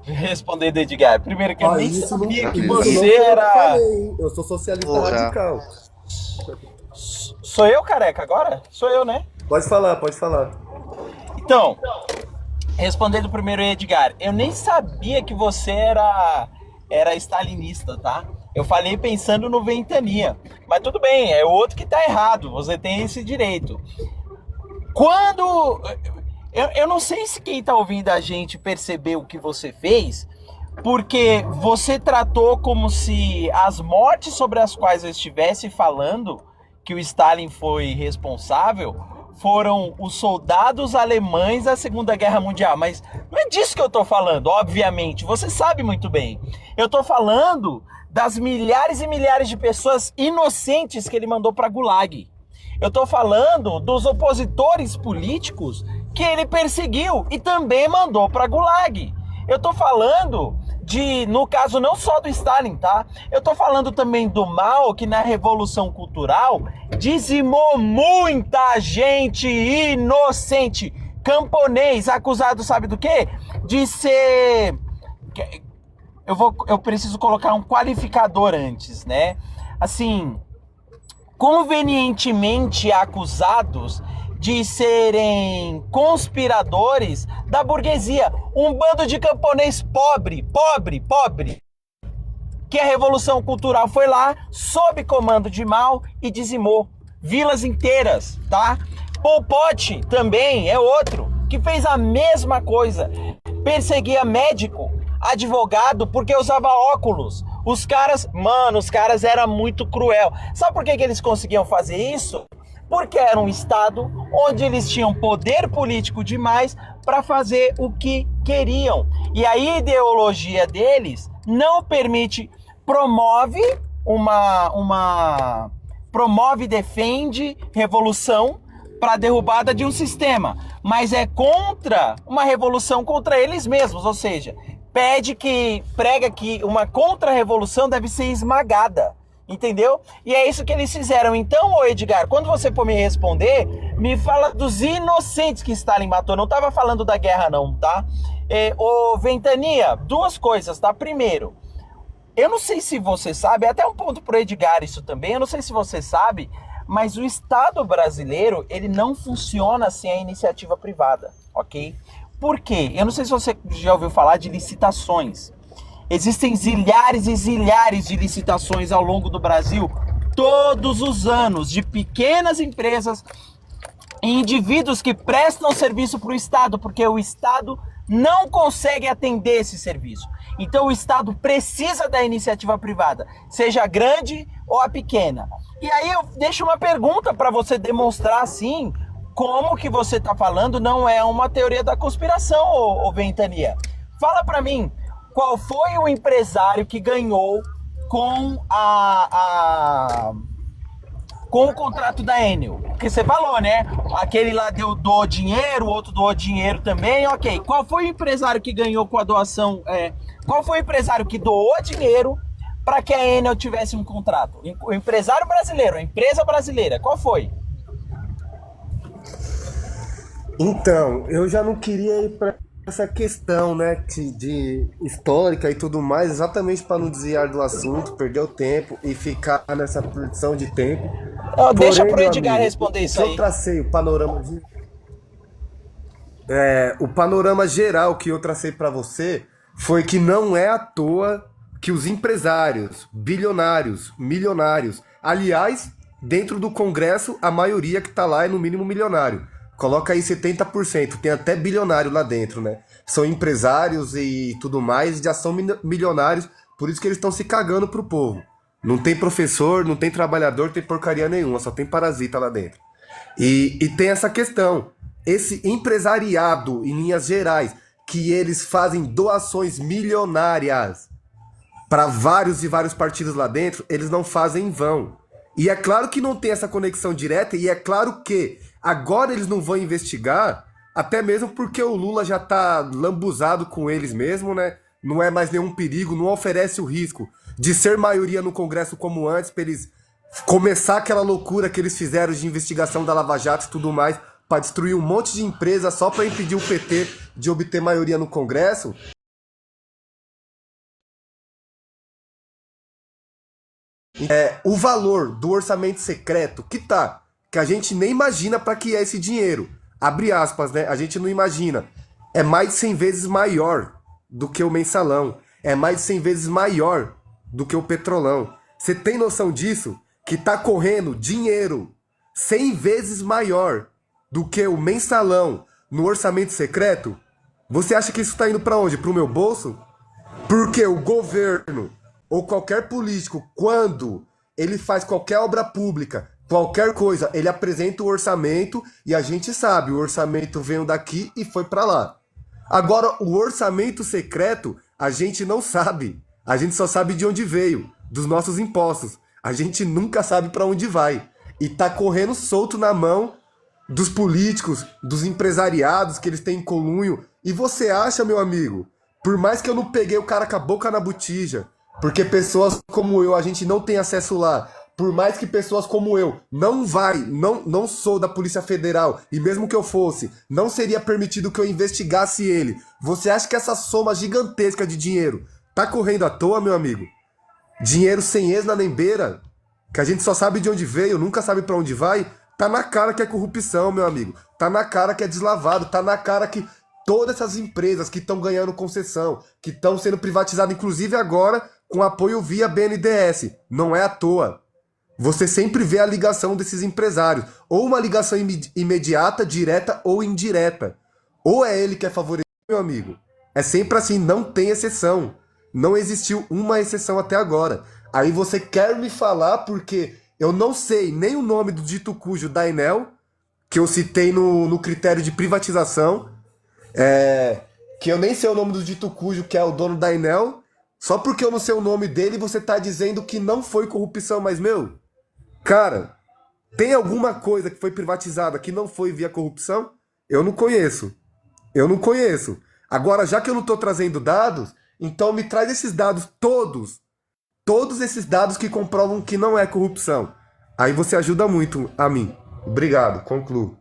Respondendo, Edgar. Primeiro que eu nem sabia que você era... Eu sou socialista radical. Sou eu, careca, agora? Sou eu, né? Pode falar, pode falar. Então, respondendo primeiro, Edgar, eu nem sabia que você era stalinista, tá? Eu falei pensando no Ventania. Mas tudo bem, é o outro que tá errado. Você tem esse direito. Quando... Eu não sei se quem tá ouvindo a gente percebeu o que você fez, porque você tratou como se as mortes sobre as quais eu estivesse falando, que o Stalin foi responsável, foram os soldados alemães da Segunda Guerra Mundial. Mas não é disso que eu tô falando, obviamente. Você sabe muito bem. Eu tô falando das milhares e milhares de pessoas inocentes que ele mandou para Gulag. Eu tô falando dos opositores políticos que ele perseguiu e também mandou para Gulag. Eu tô falando no caso não só do Stalin, tá? Eu tô falando também do Mao, que na Revolução Cultural dizimou muita gente inocente, camponês, acusado, sabe do quê? De ser... Eu preciso colocar um qualificador antes, né? Assim, convenientemente acusados de serem conspiradores da burguesia. Um bando de camponês pobre, que a Revolução Cultural foi lá, sob comando de Mao, e dizimou vilas inteiras, tá? Pol Pot também é outro, que fez a mesma coisa. Perseguia médico, advogado, porque usava óculos. Os caras eram muito cruel. Sabe por que eles conseguiam fazer isso? Porque era um estado onde eles tinham poder político demais para fazer o que queriam. E a ideologia deles não permite, defende revolução para derrubada de um sistema, mas é contra uma revolução contra eles mesmos, ou seja, prega que uma contra-revolução deve ser esmagada. Entendeu? E é isso que eles fizeram. Então, ô Edgar, quando você for me responder, Me fala dos inocentes que Stalin matou. Não tava falando da guerra não, tá? Ô Ventania, duas coisas, tá? Primeiro, eu não sei se você sabe, até um ponto pro Edgar isso também, eu não sei se você sabe, mas o Estado brasileiro, ele não funciona sem a iniciativa privada, ok? Por quê? Eu não sei se você já ouviu falar de licitações. Existem zilhares e zilhares de licitações ao longo do Brasil, todos os anos, de pequenas empresas e indivíduos que prestam serviço para o Estado, porque o Estado não consegue atender esse serviço. Então o Estado precisa da iniciativa privada, seja grande ou a pequena. E aí eu deixo uma pergunta para você demonstrar assim, como que você está falando não é uma teoria da conspiração, ô Ventania. Fala para mim, qual foi o empresário que ganhou com com o contrato da Enel? Porque você falou, né? Aquele lá doou dinheiro, o outro doou dinheiro também, ok. Qual foi o empresário que ganhou com a doação? Qual foi o empresário que doou dinheiro para que a Enel tivesse um contrato? O empresário brasileiro, a empresa brasileira, qual foi? Então, eu já não queria ir para essa questão, né, de histórica e tudo mais, exatamente para não desviar do assunto, perder o tempo e ficar nessa produção de tempo. Deixa pro meu Edgar amigo, responder isso aí. eu tracei o panorama o panorama geral que eu tracei para você foi que não é à toa que os empresários, bilionários, milionários, aliás, dentro do Congresso, a maioria que tá lá é no mínimo milionário. Coloca aí 70%, tem até bilionário lá dentro, né? São empresários e tudo mais, já são milionários, por isso que eles estão se cagando pro povo. Não tem professor, não tem trabalhador, não tem porcaria nenhuma, só tem parasita lá dentro. E tem essa questão, esse empresariado, em linhas gerais, que eles fazem doações milionárias para vários e vários partidos lá dentro, eles não fazem em vão. E é claro que não tem essa conexão direta, e é claro que agora eles não vão investigar, até mesmo porque o Lula já tá lambuzado com eles mesmo, né? Não é mais nenhum perigo, não oferece o risco de ser maioria no Congresso como antes, para eles começar aquela loucura que eles fizeram de investigação da Lava Jato e tudo mais, para destruir um monte de empresa só para impedir o PT de obter maioria no Congresso. O valor do orçamento secreto que a gente nem imagina para que é esse dinheiro, abre aspas, né? A gente não imagina. É mais de 100 vezes maior do que o mensalão. É mais de 100 vezes maior do que o petrolão. Você tem noção disso? Que tá correndo dinheiro 100 vezes maior do que o mensalão no orçamento secreto? Você acha que isso tá indo para onde? Pro meu bolso? Porque o governo ou qualquer político, quando ele faz qualquer obra pública, qualquer coisa, ele apresenta o orçamento e a gente sabe, o orçamento veio daqui e foi para lá. Agora, o orçamento secreto, a gente não sabe. A gente só sabe de onde veio, dos nossos impostos. A gente nunca sabe para onde vai. E tá correndo solto na mão dos políticos, dos empresariados que eles têm em colunho. E você acha, meu amigo, por mais que eu não peguei o cara com a boca na botija, porque pessoas como eu, a gente não tem acesso lá. Por mais que pessoas como eu não sou da Polícia Federal, e mesmo que eu fosse, não seria permitido que eu investigasse ele. Você acha que essa soma gigantesca de dinheiro tá correndo à toa, meu amigo? Dinheiro sem esna nem beira, que a gente só sabe de onde veio, nunca sabe pra onde vai, tá na cara que é corrupção, meu amigo. Tá na cara que é deslavado, tá na cara que todas essas empresas que estão ganhando concessão, que estão sendo privatizadas, inclusive agora, com apoio via BNDES. Não é à toa. Você sempre vê a ligação desses empresários. Ou uma ligação imediata, direta ou indireta. Ou é ele que é favorecido, meu amigo. É sempre assim, não tem exceção. Não existiu uma exceção até agora. Aí você quer me falar porque eu não sei nem o nome do dito cujo da Enel, que eu citei no critério de privatização, que eu nem sei o nome do dito cujo que é o dono da Enel. Só porque eu não sei o nome dele, você tá dizendo que não foi corrupção, mas, meu, cara, tem alguma coisa que foi privatizada que não foi via corrupção? Eu não conheço. Eu não conheço. Agora, já que eu não tô trazendo dados, então me traz esses dados todos. Todos esses dados que comprovam que não é corrupção. Aí você ajuda muito a mim. Obrigado, concluo.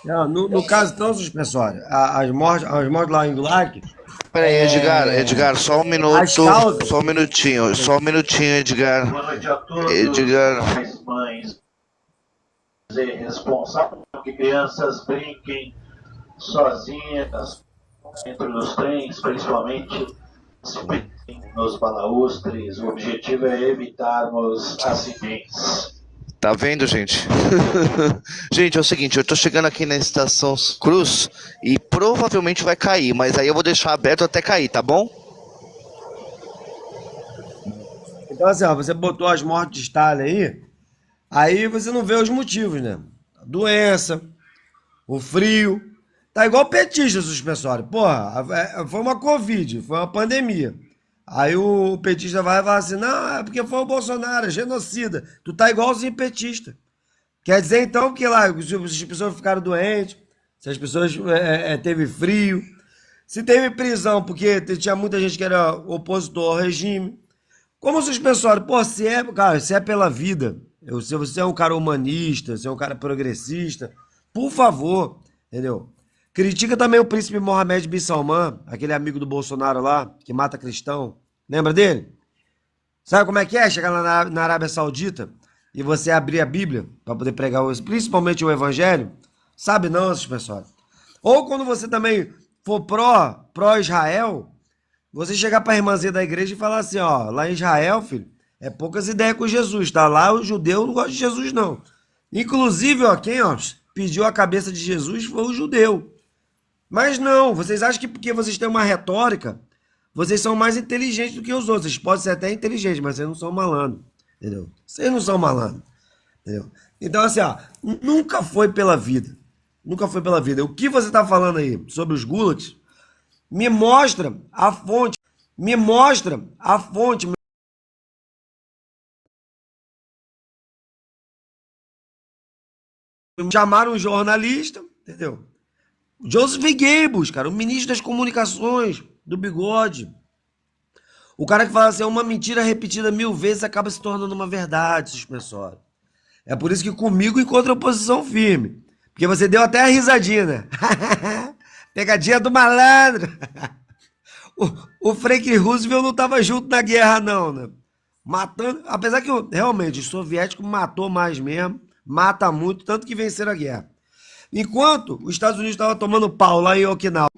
Não, no caso, então, suspensório, as mortes lá em Gulag, Pera aí, Edgar, só um minuto, as causas. só um minutinho, Edgar. Boa noite a todos, Edgar. pais, mães e responsáveis que crianças brinquem sozinhas dentro dos trens, principalmente nos balaustres. O objetivo é evitarmos acidentes. Tá vendo, gente? Gente, é o seguinte, eu tô chegando aqui na estação Cruz e provavelmente vai cair, mas aí eu vou deixar aberto até cair, tá bom? Então, assim, ó, você botou as mortes de Stalin aí você não vê os motivos, né? A doença, o frio. Tá igual petista, suspensório. Porra, foi uma Covid, foi uma pandemia. Aí o petista vai falar assim, não, é porque foi o Bolsonaro, genocida. Tu tá igualzinho petista. Quer dizer, então, que lá, se as pessoas ficaram doentes, se as pessoas teve frio, se teve prisão, porque tinha muita gente que era opositor ao regime. Como suspensório, pô, cara, se é pela vida, se você é um cara humanista, se é um cara progressista, por favor, entendeu? Critica também o príncipe Mohammed bin Salman, aquele amigo do Bolsonaro lá, que mata cristão. Lembra dele? Sabe como é que é? Chegar lá na Arábia Saudita e você abrir a Bíblia para poder pregar, principalmente o Evangelho? Sabe não, suspensório. Ou quando você também for pró-Israel, você chegar para a irmãzinha da igreja e falar assim, ó, lá em Israel, filho, é poucas ideias com Jesus, tá? Lá o judeu não gosta de Jesus, não. Inclusive, ó, quem pediu a cabeça de Jesus foi o judeu. Mas não, vocês acham que porque vocês têm uma retórica, vocês são mais inteligentes do que os outros. Vocês podem ser até inteligentes, mas vocês não são malandro, entendeu? Vocês não são malandro, entendeu? Então, assim, ó, nunca foi pela vida. Nunca foi pela vida. O que você tá falando aí sobre os gulags, me mostra a fonte. Me mostra a fonte. Chamaram um jornalista, entendeu? Joseph Goebbels, cara, o ministro das comunicações do bigode. O cara que fala assim, uma mentira repetida 1000 vezes acaba se tornando uma verdade, suspensório. É por isso que comigo encontra oposição firme. Porque você deu até a risadinha, né? Pegadinha do malandro. O Franklin Roosevelt não estava junto na guerra, não, né? Matando, apesar que realmente o soviético matou mais mesmo, mata muito, tanto que venceram a guerra. Enquanto os Estados Unidos estavam tomando pau lá em Okinawa,